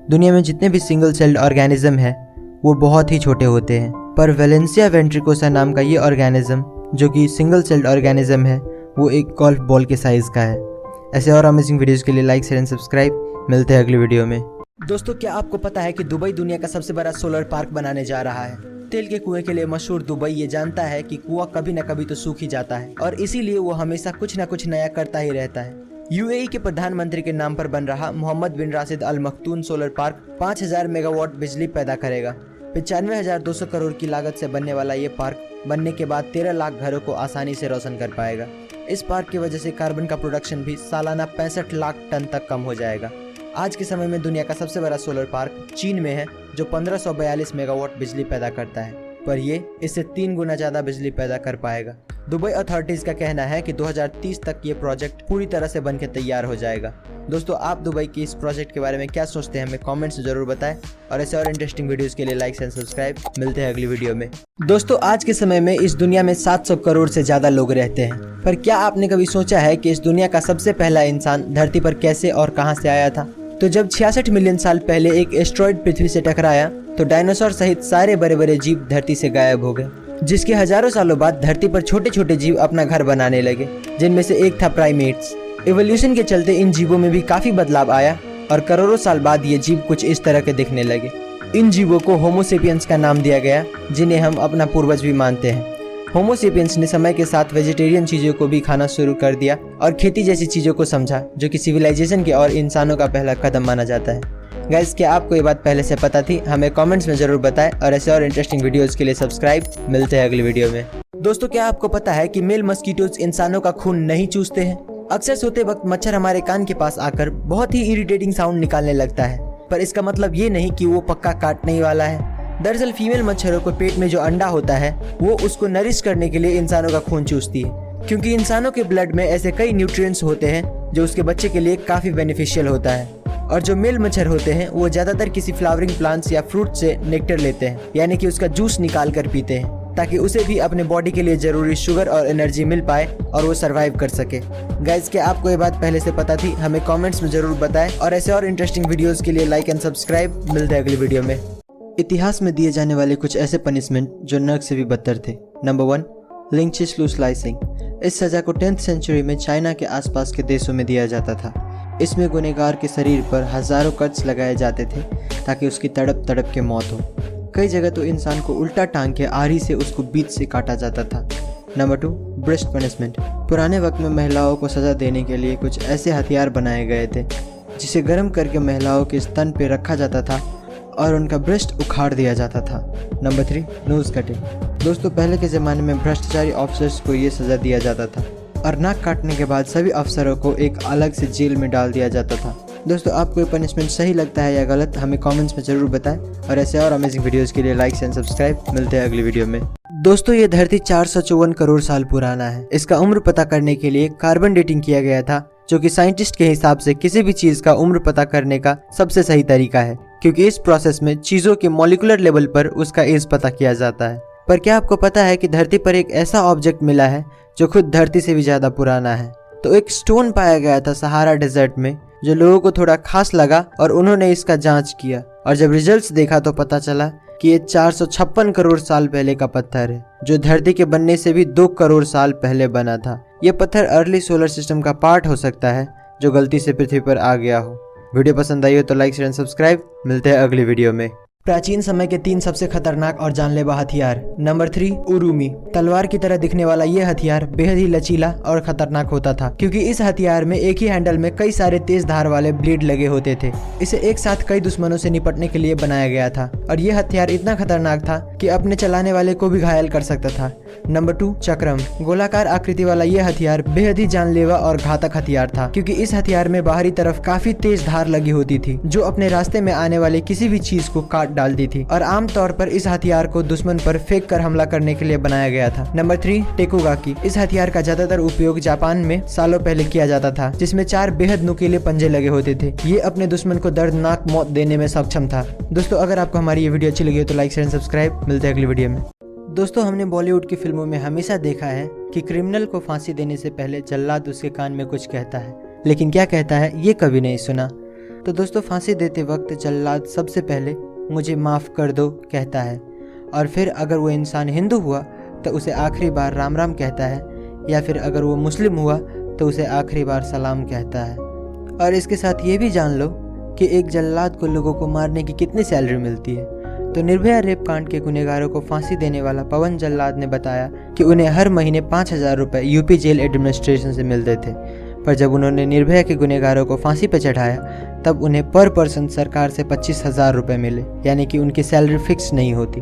दुनिया में जितने भी सिंगल सेल्ड ऑर्गेनिज्म है वो बहुत ही छोटे होते हैं, पर वेलेंसिया वेंट्रिकोसा नाम का ये ऑर्गेनिज्म जो कि सिंगल सेल्ड ऑर्गेनिज्म है वो एक गोल्फ बॉल के साइज का है। ऐसे और अमेजिंग वीडियोस के लिए लाइक शेयर एंड सब्सक्राइब। मिलते हैं अगली वीडियो में। दोस्तों, क्या आपको पता है कि दुबई दुनिया का सबसे बड़ा सोलर पार्क बनाने जा रहा है? तेल के कुएं के लिए मशहूर दुबई ये जानता है कि कुआं कभी न कभी तो सूख ही जाता है और इसीलिए वो हमेशा कुछ न कुछ नया करता ही रहता है। यूएई के प्रधानमंत्री के नाम पर बन रहा मोहम्मद बिन राशिद अल मखतूम सोलर पार्क 5000 मेगावाट बिजली पैदा करेगा। 95,200 करोड़ की लागत से बनने वाला ये पार्क बनने के बाद 13 लाख घरों को आसानी से रोशन कर पाएगा। इस पार्क की वजह से कार्बन का प्रोडक्शन भी सालाना 65 लाख टन तक कम हो जाएगा। आज के समय में दुनिया का सबसे बड़ा सोलर पार्क चीन में है जो 1542 मेगावाट बिजली पैदा करता है, पर ये इससे 3 गुना ज़्यादा बिजली पैदा कर पाएगा। दुबई अथॉरिटीज़ का कहना है कि 2030 तक ये प्रोजेक्ट पूरी तरह से बनकर तैयार हो जाएगा। दोस्तों, आप दुबई की इस प्रोजेक्ट के बारे में क्या सोचते हैं हमें कमेंट्स में जरूर बताएं और ऐसे और इंटरेस्टिंग वीडियोस के लिए लाइक एंड सब्सक्राइब। मिलते हैं अगली वीडियो में। दोस्तों, आज के समय में इस दुनिया में 700 करोड़ से ज़्यादा लोग रहते हैं, पर क्या आपने कभी सोचा है कि इस दुनिया का सबसे पहला इंसान धरती पर कैसे और कहाँ से आया था? तो जब 66 मिलियन साल पहले एक एस्ट्रॉइड पृथ्वी से टकराया तो डायनासोर सहित सारे बड़े बड़े जीव धरती से गायब हो गए, जिसके हजारों सालों बाद धरती पर छोटे छोटे जीव अपना घर बनाने लगे, जिनमें से एक था प्राइमेट्स। इवोल्यूशन के चलते इन जीवों में भी काफी बदलाव आया और करोड़ों साल बाद ये जीव कुछ इस तरह के दिखने लगे। इन जीवों को होमो सेपियंस का नाम दिया गया, जिन्हें हम अपना पूर्वज भी मानते हैं। होमो सेपियंस ने समय के साथ वेजिटेरियन चीज़ों को भी खाना शुरू कर दिया और खेती जैसी चीज़ों को समझा, जो कि सिविलाइजेशन के और इंसानों का पहला कदम माना जाता है। गाइस, क्या आपको ये बात पहले से पता थी? हमें कमेंट्स में ज़रूर बताएं और ऐसे और इंटरेस्टिंग वीडियोज़ के लिए सब्सक्राइब। मिलते हैं अगली वीडियो में। दोस्तों, क्या आपको पता है कि मेल मस्कीटोज इंसानों का खून नहीं चूसते हैं? अक्सर सोते वक्त मच्छर हमारे कान के पास आकर बहुत ही इरिटेटिंग साउंड निकालने लगता है, पर इसका मतलब ये नहीं कि वो पक्का काटने ही वाला है। दरअसल फीमेल मच्छरों को पेट में जो अंडा होता है वो उसको नरिश करने के लिए इंसानों का खून चूसती है, क्योंकि इंसानों के ब्लड में ऐसे कई न्यूट्रिएंट्स होते हैं जो उसके बच्चे के लिए काफ़ी बेनिफिशियल होता है। और जो मेल मच्छर होते हैं वो ज़्यादातर किसी फ्लावरिंग प्लांट्स या फ्रूट से नेक्टर लेते हैं, यानी कि उसका जूस निकाल कर पीते हैं, ताकि उसे भी अपने बॉडी के लिए ज़रूरी शुगर और एनर्जी मिल पाए और वो सर्वाइव कर सके। गाइज, क्या आपको ये बात पहले से पता थी? हमें कमेंट्स में ज़रूर बताएं और ऐसे और इंटरेस्टिंग वीडियोज़ के लिए लाइक एंड सब्सक्राइब। मिलते हैं अगली वीडियो में। इतिहास में दिए जाने वाले कुछ ऐसे पनिशमेंट जो नर्क से भी बदतर थे। Number 1, lingchi slow slicing. इस सज़ा को 10th सेंचुरी में चाइना के आसपास के देशों में दिया जाता था। इसमें गुनहगार के शरीर पर हज़ारों कट्स लगाए जाते थे ताकि उसकी तड़प तड़प के मौत हो। कई जगह तो इंसान को उल्टा टांग के आरी से उसको बीच से काटा जाता था। Number 2, breast punishment. पुराने वक्त में महिलाओं को सज़ा देने के लिए कुछ ऐसे हथियार बनाए गए थे जिसे गर्म करके महिलाओं के स्तन पे रखा जाता था और उनका ब्रेस्ट उखाड़ दिया जाता था। Number 3, nose cutting. दोस्तों पहले के ज़माने में भ्रष्टाचारी ऑफिसर्स को ये सज़ा दिया जाता था और नाक काटने के बाद सभी अफसरों को एक अलग से जेल में डाल दिया जाता था। दोस्तों आपको ये पनिशमेंट सही लगता है या गलत, हमें कमेंट्स में ज़रूर बताएं और ऐसे और अमेजिंग वीडियोस के लिए लाइक एंड सब्सक्राइब। मिलते हैं अगली वीडियो में। दोस्तों ये धरती 454 करोड़ साल पुराना है। इसका उम्र पता करने के लिए कार्बन डेटिंग किया गया था, जो कि साइंटिस्ट के हिसाब से किसी भी चीज़ का उम्र पता करने का सबसे सही तरीका है, क्योंकि इस प्रोसेस में चीज़ों के मॉलिक्यूलर लेवल पर उसका एज पता किया जाता है। पर क्या आपको पता है कि धरती पर एक ऐसा ऑब्जेक्ट मिला है जो खुद धरती से भी ज़्यादा पुराना है? तो एक स्टोन पाया गया था सहारा डेजर्ट में, जो लोगों को थोड़ा खास लगा और उन्होंने इसका जांच किया और जब रिजल्ट्स देखा तो पता चला कि ये 456 करोड़ साल पहले का पत्थर है, जो धरती के बनने से भी 2 करोड़ साल पहले बना था। ये पत्थर अर्ली सोलर सिस्टम का पार्ट हो सकता है, जो गलती से पृथ्वी पर आ गया हो। वीडियो पसंद आई हो तो लाइक शेयर एंड सब्सक्राइब। मिलते हैं अगली वीडियो में। प्राचीन समय के 3 सबसे खतरनाक और जानलेवा हथियार। नंबर 3, उरुमी। तलवार की तरह दिखने वाला यह हथियार बेहद ही लचीला और खतरनाक होता था, क्योंकि इस हथियार में एक ही हैंडल में कई सारे तेज धार वाले ब्लेड लगे होते थे। इसे एक साथ कई दुश्मनों से निपटने के लिए बनाया गया था और यह हथियार इतना खतरनाक था कि अपने चलाने वाले को भी घायल कर सकता था। नंबर 2, चक्रम। गोलाकार आकृति वाला यह हथियार बेहद ही जानलेवा और घातक हथियार था, क्योंकि इस हथियार में बाहरी तरफ काफी तेज धार लगी होती थी, जो अपने रास्ते में आने वाले किसी भी चीज को काट डालती थी और आमतौर पर इस हथियार को दुश्मन पर फेंक कर हमला करने के लिए बनाया गया था। नंबर 3, टेकुगाकी। इस हथियार का ज्यादातर उपयोग जापान में सालों पहले किया जाता था, जिसमें 4 बेहद नुकीले पंजे लगे होते थे। ये अपने दुश्मन को दर्दनाक मौत देने में सक्षम था। दोस्तों अगर आपको हमारी ये वीडियो अच्छी लगी हो तो लाइक शेयर एंड सब्सक्राइब। मिलते हैं अगली वीडियो में। दोस्तों हमने बॉलीवुड की फिल्मों में हमेशा देखा है कि क्रिमिनल को फांसी देने से पहले जल्लाद उसके कान में कुछ कहता है, लेकिन क्या कहता है ये कभी नहीं सुना। तो दोस्तों फांसी देते वक्त जल्लाद सबसे पहले मुझे माफ़ कर दो कहता है, और फिर अगर वो इंसान हिंदू हुआ तो उसे आखिरी बार राम राम कहता है, या फिर अगर वो मुस्लिम हुआ तो उसे आखिरी बार सलाम कहता है। और इसके साथ ये भी जान लो कि एक जल्लाद को लोगों को मारने की कितनी सैलरी मिलती है। तो निर्भया रेप कांड के गुनहगारों को फांसी देने वाला पवन जल्लाद ने बताया कि उन्हें हर महीने 5,000 रुपये यूपी जेल एडमिनिस्ट्रेशन से मिलते थे, पर जब उन्होंने निर्भया के गुनहगारों को फांसी पर चढ़ाया तब उन्हें पर पर्सन सरकार से 25,000 रुपये मिले, यानी कि उनकी सैलरी फिक्स नहीं होती।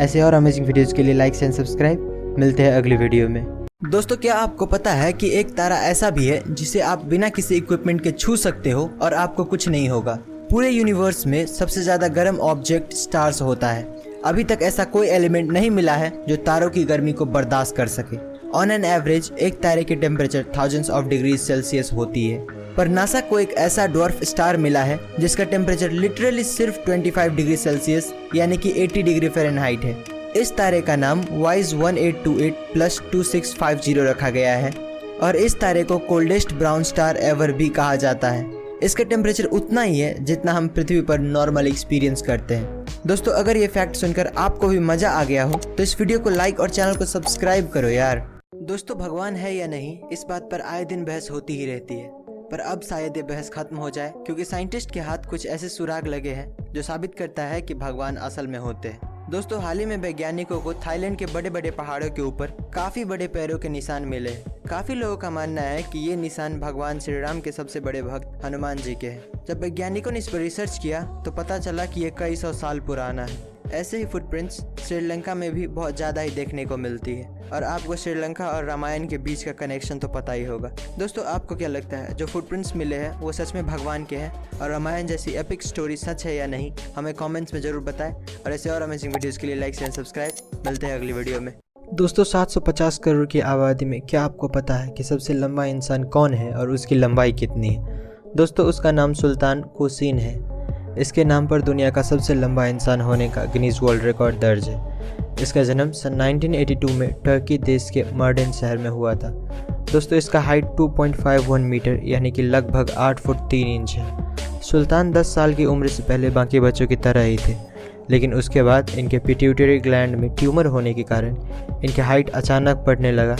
ऐसे और अमेजिंग वीडियोस के लिए लाइक एंड सब्सक्राइब। मिलते हैं अगली वीडियो में। दोस्तों क्या आपको पता है कि एक तारा ऐसा भी है जिसे आप बिना किसी इक्विपमेंट के छू सकते हो और आपको कुछ नहीं होगा? पूरे यूनिवर्स में सबसे ज़्यादा गर्म ऑब्जेक्ट स्टार्स होता है। अभी तक ऐसा कोई एलिमेंट नहीं मिला है जो तारों की गर्मी को बर्दाश्त कर सके। ऑन एन एवरेज एक तारे की temperature thousands of degree Celsius होती है, पर नासा को एक ऐसा डॉर्फ स्टार मिला है जिसका टेम्परेचर लिटरली सिर्फ 25 डिग्री सेल्सियस यानी कि 80 डिग्री फ़ारेनहाइट है। इस तारे का नाम WISE 1828+2650 रखा गया है और इस तारे को कोल्डेस्ट ब्राउन स्टार एवर भी कहा जाता है। इसका टेम्परेचर उतना ही है जितना हम पृथ्वी पर नॉर्मल एक्सपीरियंस करते हैं। दोस्तों अगर ये फैक्ट सुनकर आपको भी मजा आ गया हो तो इस वीडियो को लाइक और चैनल को सब्सक्राइब करो यार। दोस्तों भगवान है या नहीं, इस बात पर आए दिन बहस होती ही रहती है, पर अब शायद ये बहस खत्म हो जाए, क्योंकि साइंटिस्ट के हाथ कुछ ऐसे सुराग लगे हैं जो साबित करता है कि भगवान असल में होते हैं। दोस्तों हाल ही में वैज्ञानिकों को थाईलैंड के बड़े बड़े पहाड़ों के ऊपर काफी बड़े पैरों के निशान मिले। काफी लोगों का मानना है कि ये निशान भगवान श्री राम के सबसे बड़े भक्त हनुमान जी के हैं। जब वैज्ञानिकों ने इस पर रिसर्च किया तो पता चला कि ये कई 100 साल पुराना है। ऐसे ही फुटप्रिंट्स श्रीलंका में भी बहुत ज़्यादा ही देखने को मिलती है, और आपको श्रीलंका और रामायण के बीच का कनेक्शन तो पता ही होगा। दोस्तों आपको क्या लगता है जो फुटप्रिंट्स मिले हैं वो सच में भगवान के हैं, और रामायण जैसी एपिक स्टोरी सच है या नहीं, हमें कमेंट्स में ज़रूर बताएं। और ऐसे और अमेजिंग वीडियोज़ के लिए लाइक एंड सब्सक्राइब। मिलते हैं अगली वीडियो में। दोस्तों 750 करोड़ की आबादी में क्या आपको पता है कि सबसे लंबा इंसान कौन है और उसकी लंबाई कितनी है? दोस्तों उसका नाम सुल्तान कोसीन है। इसके नाम पर दुनिया का सबसे लंबा इंसान होने का गिनीज वर्ल्ड रिकॉर्ड दर्ज है। इसका जन्म सन 1982 में टर्की देश के मर्डेन शहर में हुआ था। दोस्तों इसका हाइट 2.51 मीटर यानी कि लगभग 8 फुट 3 इंच है। सुल्तान 10 साल की उम्र से पहले बाकी बच्चों की तरह ही थे, लेकिन उसके बाद इनके पिट्यूटरी ग्लैंड में ट्यूमर होने के कारण इनके हाइट अचानक बढ़ने लगा,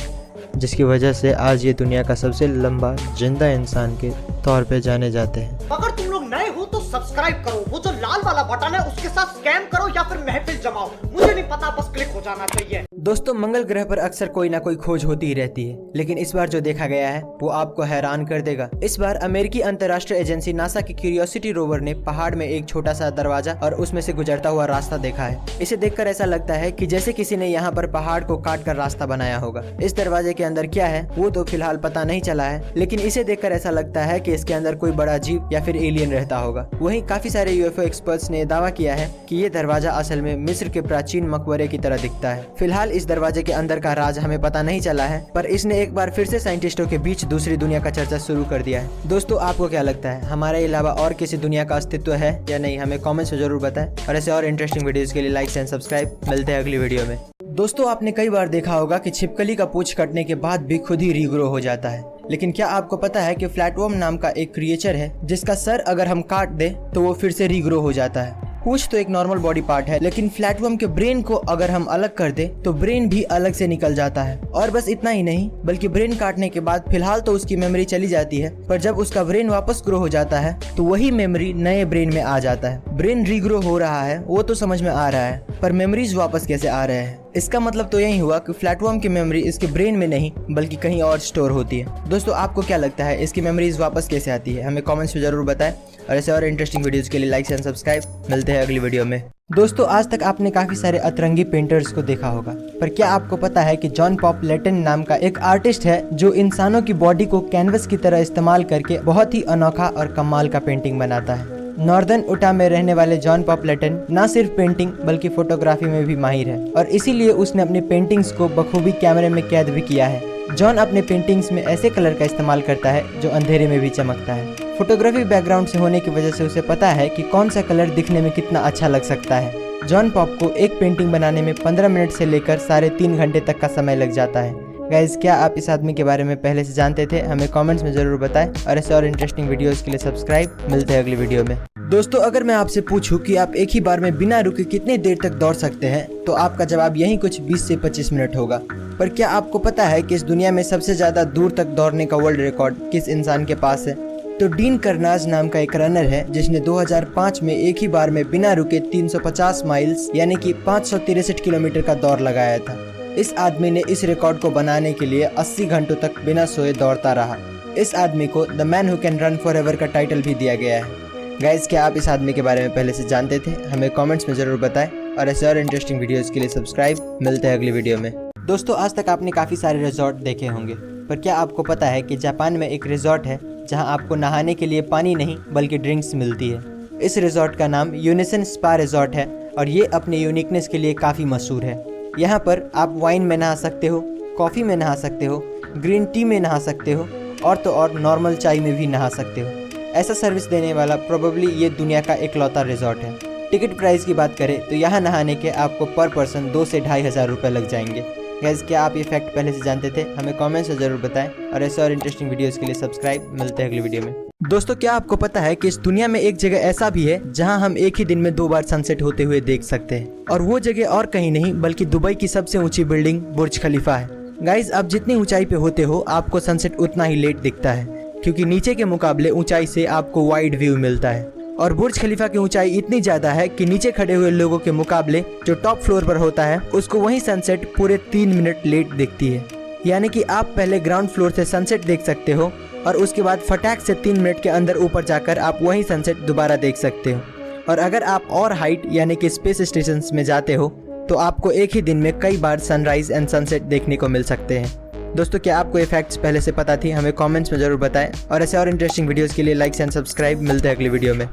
जिसकी वजह से आज ये दुनिया का सबसे लंबा जिंदा इंसान के तौर पे जाने जाते हैं। अगर तुम लोग नए हो तो सब्सक्राइब करो, वो जो लाल वाला बटन है उसके साथ स्कैम करो या फिर महफिल जमाओ, मुझे नहीं पता, बस क्लिक हो जाना चाहिए। दोस्तों, मंगल ग्रह पर अक्सर कोई ना कोई खोज होती ही रहती है, लेकिन इस बार जो देखा गया है वो आपको हैरान कर देगा। इस बार अमेरिकी अंतर्राष्ट्रीय एजेंसी नासा की क्यूरियोसिटी रोवर ने पहाड़ में एक छोटा सा दरवाजा और उसमें से गुजरता हुआ रास्ता देखा है। इसे देखकर ऐसा लगता है कि जैसे किसी ने यहाँ पर पहाड़ को काट कर रास्ता बनाया होगा। इस दरवाजे के अंदर क्या है वो तो फिलहाल पता नहीं चला है, लेकिन इसे देखकर ऐसा लगता है कि इसके अंदर कोई बड़ा जीव या फिर एलियन रहता होगा। वहीं काफी सारे यूएफओ एक्सपर्ट्स ने दावा किया है कि ये दरवाजा असल में मिस्र के प्राचीन मकबरे की तरह दिखता है। फिलहाल इस दरवाजे के अंदर का राज हमें पता नहीं चला है, पर इसने एक बार फिर से साइंटिस्टों के बीच दूसरी दुनिया का चर्चा शुरू कर दिया है। दोस्तों, आपको क्या लगता है, हमारे अलावा और किसी दुनिया का अस्तित्व है या नहीं? हमें कमेंट्स में जरूर बताएं और ऐसे और इंटरेस्टिंग वीडियोस के लिए लाइक एंड सब्सक्राइब। मिलते हैं अगली वीडियो में। दोस्तों, आपने कई बार देखा होगा कि छिपकली का पूंछ कटने के बाद भी खुद ही रीग्रो हो जाता है, लेकिन क्या आपको पता है कि फ्लैटवर्म नाम का एक क्रिएचर है जिसका सर अगर हम काट दे तो वो फिर से रीग्रो हो जाता है। पूंछ तो एक नॉर्मल बॉडी पार्ट है, लेकिन फ्लैटवर्म के ब्रेन को अगर हम अलग कर दे तो ब्रेन भी अलग से निकल जाता है। और बस इतना ही नहीं, बल्कि ब्रेन काटने के बाद फिलहाल तो उसकी मेमोरी चली जाती है, पर जब उसका ब्रेन वापस ग्रो हो जाता है तो वही मेमोरी नए ब्रेन में आ जाता है। ब्रेन रीग्रो हो रहा है वो तो समझ में आ रहा है, पर मेमोरीज वापस कैसे आ रहे हैं? इसका मतलब तो यही हुआ कि फ्लैटवर्म की मेमोरी इसके ब्रेन में नहीं बल्कि कहीं और स्टोर होती है। दोस्तों, आपको क्या लगता है, इसकी मेमोरीज वापस कैसे आती है? हमें कमेंट्स में जरूर बताएं और ऐसे और इंटरेस्टिंग वीडियोस के लिए लाइक एंड सब्सक्राइब। मिलते हैं अगली वीडियो में। दोस्तों, आज तक आपने काफी सारे अतरंगी पेंटर्स को देखा होगा, पर क्या आपको पता है कि जॉन पॉप लेटन नाम का एक आर्टिस्ट है जो इंसानों की बॉडी को कैनवस की तरह इस्तेमाल करके बहुत ही अनोखा और कमाल का पेंटिंग बनाता है। नॉर्दर्न उटा में रहने वाले जॉन पॉप लेटन न सिर्फ पेंटिंग बल्कि फोटोग्राफी में भी माहिर है, और इसीलिए उसने अपनी पेंटिंग्स को बखूबी कैमरे में कैद भी किया है। जॉन अपने पेंटिंग्स में ऐसे कलर का इस्तेमाल करता है जो अंधेरे में भी चमकता है। फोटोग्राफी बैकग्राउंड से होने की वजह से उसे पता है कि कौन सा कलर दिखने में कितना अच्छा लग सकता है। जॉन पॉप को एक पेंटिंग बनाने में 15 मिनट से लेकर 3.5 घंटे तक का समय लग जाता है। गाइज, क्या आप इस आदमी के बारे में पहले से जानते थे? हमें कमेंट्स में जरूर बताएं और ऐसे और इंटरेस्टिंग वीडियोस के लिए सब्सक्राइब। मिलते हैं अगली वीडियो में। दोस्तों, अगर मैं आपसे पूछूं कि आप एक ही बार में बिना रुके कितनी देर तक दौड़ सकते हैं, तो आपका जवाब यही कुछ 20 से 25 मिनट होगा। पर क्या आपको पता है कि इस दुनिया में सबसे ज्यादा दूर तक दौड़ने का वर्ल्ड रिकॉर्ड किस इंसान के पास है? तो डीन कर्नाज नाम का एक रनर है जिसने 2005 में एक ही बार में बिना रुके 350 माइल्स यानी कि 563 किलोमीटर का दौड़ लगाया था। इस आदमी ने इस रिकॉर्ड को बनाने के लिए 80 घंटों तक बिना सोए दौड़ता रहा। इस आदमी को the man who can run for ever का टाइटल भी दिया गया है। गाइज, क्या आप इस आदमी के बारे में पहले से जानते थे? हमें कमेंट्स में जरूर बताएं और ऐसे और इंटरेस्टिंग वीडियोस के लिए सब्सक्राइब। मिलते हैं अगली वीडियो में। दोस्तों, आज तक आपने काफ़ी सारे रिजॉर्ट देखे होंगे, पर क्या आपको पता है कि जापान में एक रिजॉर्ट है जहां आपको नहाने के लिए पानी नहीं बल्कि ड्रिंक्स मिलती है। इस रिजॉर्ट का नाम यूनिसन स्पा रिजॉर्ट है और ये अपने यूनिकनेस के लिए काफ़ी मशहूर है। यहाँ पर आप वाइन में नहा सकते हो, कॉफ़ी में नहा सकते हो, ग्रीन टी में नहा सकते हो और तो और नॉर्मल चाय में भी नहा सकते हो। ऐसा सर्विस देने वाला प्रोबेबली ये दुनिया का इकलौता रिजॉर्ट है। टिकट प्राइस की बात करें तो यहाँ नहाने के आपको पर पर्सन 2 से 2,500 रुपये लग जाएंगे। गाइस, क्या आप ये फैक्ट पहले से जानते थे? हमें कमेंट्स में जरूर बताएं और ऐसे और इंटरेस्टिंग वीडियोस के लिए सब्सक्राइब। मिलते हैं अगली वीडियो में। दोस्तों, क्या आपको पता है कि इस दुनिया में एक जगह ऐसा भी है जहां हम एक ही दिन में 2 बार सनसेट होते हुए देख सकते हैं, और वो जगह और कहीं नहीं बल्कि दुबई की सबसे ऊंची बिल्डिंग बुर्ज खलीफा है। गाइस, आप जितनी ऊंचाई पे होते हो आपको सनसेट उतना ही लेट दिखता है, क्योंकि नीचे के मुकाबले ऊंचाई से आपको वाइड व्यू मिलता है। और बुर्ज खलीफा की ऊंचाई इतनी ज्यादा है कि नीचे खड़े हुए लोगों के मुकाबले जो टॉप फ्लोर पर होता है उसको वही सनसेट पूरे 3 मिनट लेट दिखती है। यानी कि आप पहले ग्राउंड फ्लोर से सनसेट देख सकते हो और उसके बाद फटाक से 3 मिनट के अंदर ऊपर जाकर आप वही सनसेट दोबारा देख सकते हो। और अगर आप और हाइट यानी कि स्पेस स्टेशन में जाते हो तो आपको एक ही दिन में कई बार सनराइज एंड सनसेट देखने को मिल सकते हैं। दोस्तों, क्या आपको ये फैक्ट्स पहले से पता थी? हमें कमेंट्स में जरूर बताएं और ऐसे और इंटरेस्टिंग वीडियोस के लिए लाइक एंड सब्सक्राइब। मिलते हैं अगली वीडियो में।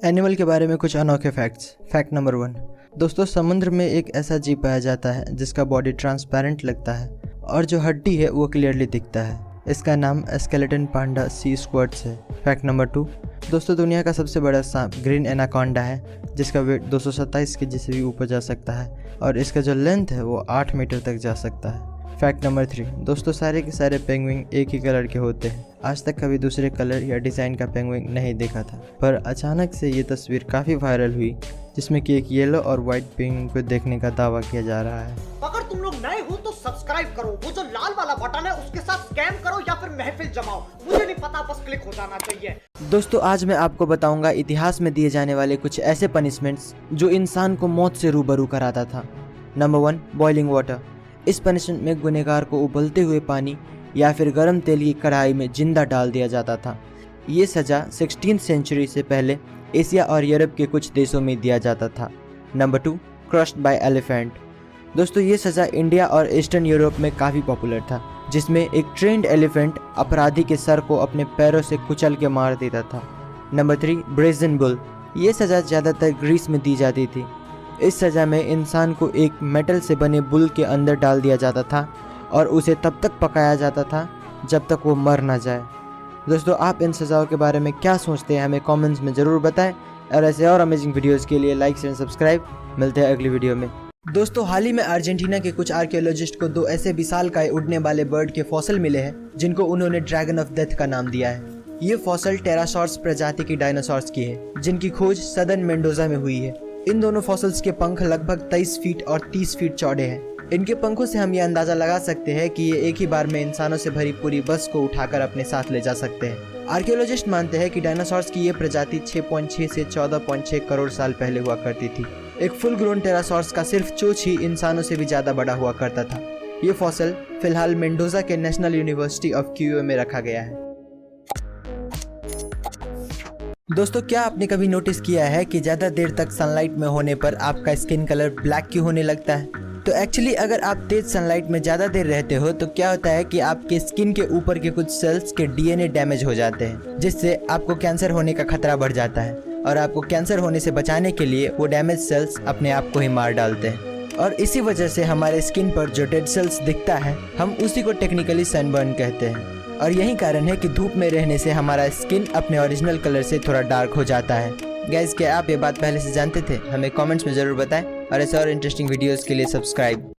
एनिमल के बारे में कुछ अनोखे फैक्ट्स। Fact number 1। दोस्तों, समुद्र में एक ऐसा जीव पाया जाता है जिसका बॉडी ट्रांसपेरेंट लगता है और जो हड्डी है वो क्लियरली दिखता है। इसका नाम स्केलेटन पांडा सी स्क्वाड्स है। Fact number 2। दोस्तों, दुनिया का सबसे बड़ा सांप ग्रीन एनाकोंडा है जिसका वेट 227 केजी से भी ऊपर जा सकता है और इसका जो लेंथ है वो 8 मीटर तक जा सकता है। Fact number 3। दोस्तों, सारे के सारे पेंगुइन एक ही कलर के होते हैं। आज तक कभी दूसरे कलर या डिज़ाइन का पेंगुइन नहीं देखा था, पर अचानक से ये तस्वीर काफ़ी वायरल हुई जिसमें कि एक येलो और वाइट पेंगुइन को देखने का दावा किया जा रहा है। अगर तुम लोग नए हो तो सब्सक्राइब सब्सक्राइब करो, वो जो लाल वाला बटन है उसके साथ स्कैम करो या फिर महफिल जमाओ, मुझे नहीं पता, बस क्लिक हो जाना चाहिए। दोस्तों आज मैं आपको बताऊंगा इतिहास में दिए जाने वाले कुछ ऐसे पनिशमेंट्स जो इंसान को मौत से रूबरू कराता था। Number 1, boiling water. इस पनिशमेंट में गुनहगार को उबलते हुए पानी या फिर गर्म तेल की कढ़ाई में जिंदा डाल दिया जाता था। ये सज़ा 16th सेंचुरी से पहले एशिया और यूरोप के कुछ देशों में दिया जाता था। Number 2, crushed bye elephant. दोस्तों ये सज़ा इंडिया और ईस्टर्न यूरोप में काफ़ी पॉपुलर था, जिसमें एक ट्रेंड एलिफेंट अपराधी के सर को अपने पैरों से कुचल के मार देता था। Number 3, brazen bull. ये सज़ा ज़्यादातर ग्रीस में दी जाती थी। इस सज़ा में इंसान को एक मेटल से बने बुल के अंदर डाल दिया जाता था और उसे तब तक पकाया जाता था जब तक वो मर ना जाए। दोस्तों आप इन सज़ाओं के बारे में क्या सोचते हैं हमें कमेंट्स में ज़रूर बताएं, और ऐसे और अमेजिंग वीडियोज़ के लिए लाइक एंड सब्सक्राइब। मिलते हैं अगली वीडियो में। दोस्तों हाल ही में अर्जेंटीना के कुछ आर्कियोलॉजिस्ट को 2 ऐसे विशालकाय उड़ने वाले बर्ड के फॉसिल मिले हैं जिनको उन्होंने ड्रैगन ऑफ डेथ का नाम दिया है। ये फॉसिल टेरासॉर्स प्रजाति की डायनासोर्स की है जिनकी खोज सदर्न मेंडोजा में हुई है। इन दोनों फॉसिल्स के पंख लगभग 23 फीट और 30 फीट चौड़े हैं। इनके पंखों से हम ये अंदाजा लगा सकते हैं कि ये एक ही बार में इंसानों से भरी पूरी बस को उठाकर अपने साथ ले जा सकते हैं। आर्कियोलॉजिस्ट मानते हैं कि डायनासोर्स की ये प्रजाति 6.6 से 14.6 करोड़ साल पहले हुआ करती थी। एक फुल ग्रोन टेरासॉर्स का सिर्फ चोंच ही इंसानों से भी ज़्यादा बड़ा हुआ करता था। ये फॉसिल फिलहाल मेंडोजा के नेशनल यूनिवर्सिटी ऑफ क्यूओ में रखा गया है। दोस्तों क्या आपने कभी नोटिस किया है कि ज़्यादा देर तक सनलाइट में होने पर आपका स्किन कलर ब्लैक क्यों होने लगता है? तो एक्चुअली अगर आप तेज सनलाइट में ज़्यादा देर रहते हो तो क्या होता है कि आपके स्किन के ऊपर के कुछ सेल्स के डीएनए डैमेज हो जाते हैं, जिससे आपको कैंसर होने का खतरा बढ़ जाता है। और आपको कैंसर होने से बचाने के लिए वो डैमेज सेल्स अपने आप को ही मार डालते हैं। और इसी वजह से हमारे स्किन पर जो डेड सेल्स दिखता है हम उसी को टेक्निकली सनबर्न कहते हैं। और यही कारण है कि धूप में रहने से हमारा स्किन अपने ओरिजिनल कलर से थोड़ा डार्क हो जाता है। गाइस क्या आप ये बात पहले से जानते थे? हमें कमेंट्स में ज़रूर बताएं, और ऐसे और इंटरेस्टिंग वीडियोस के लिए सब्सक्राइब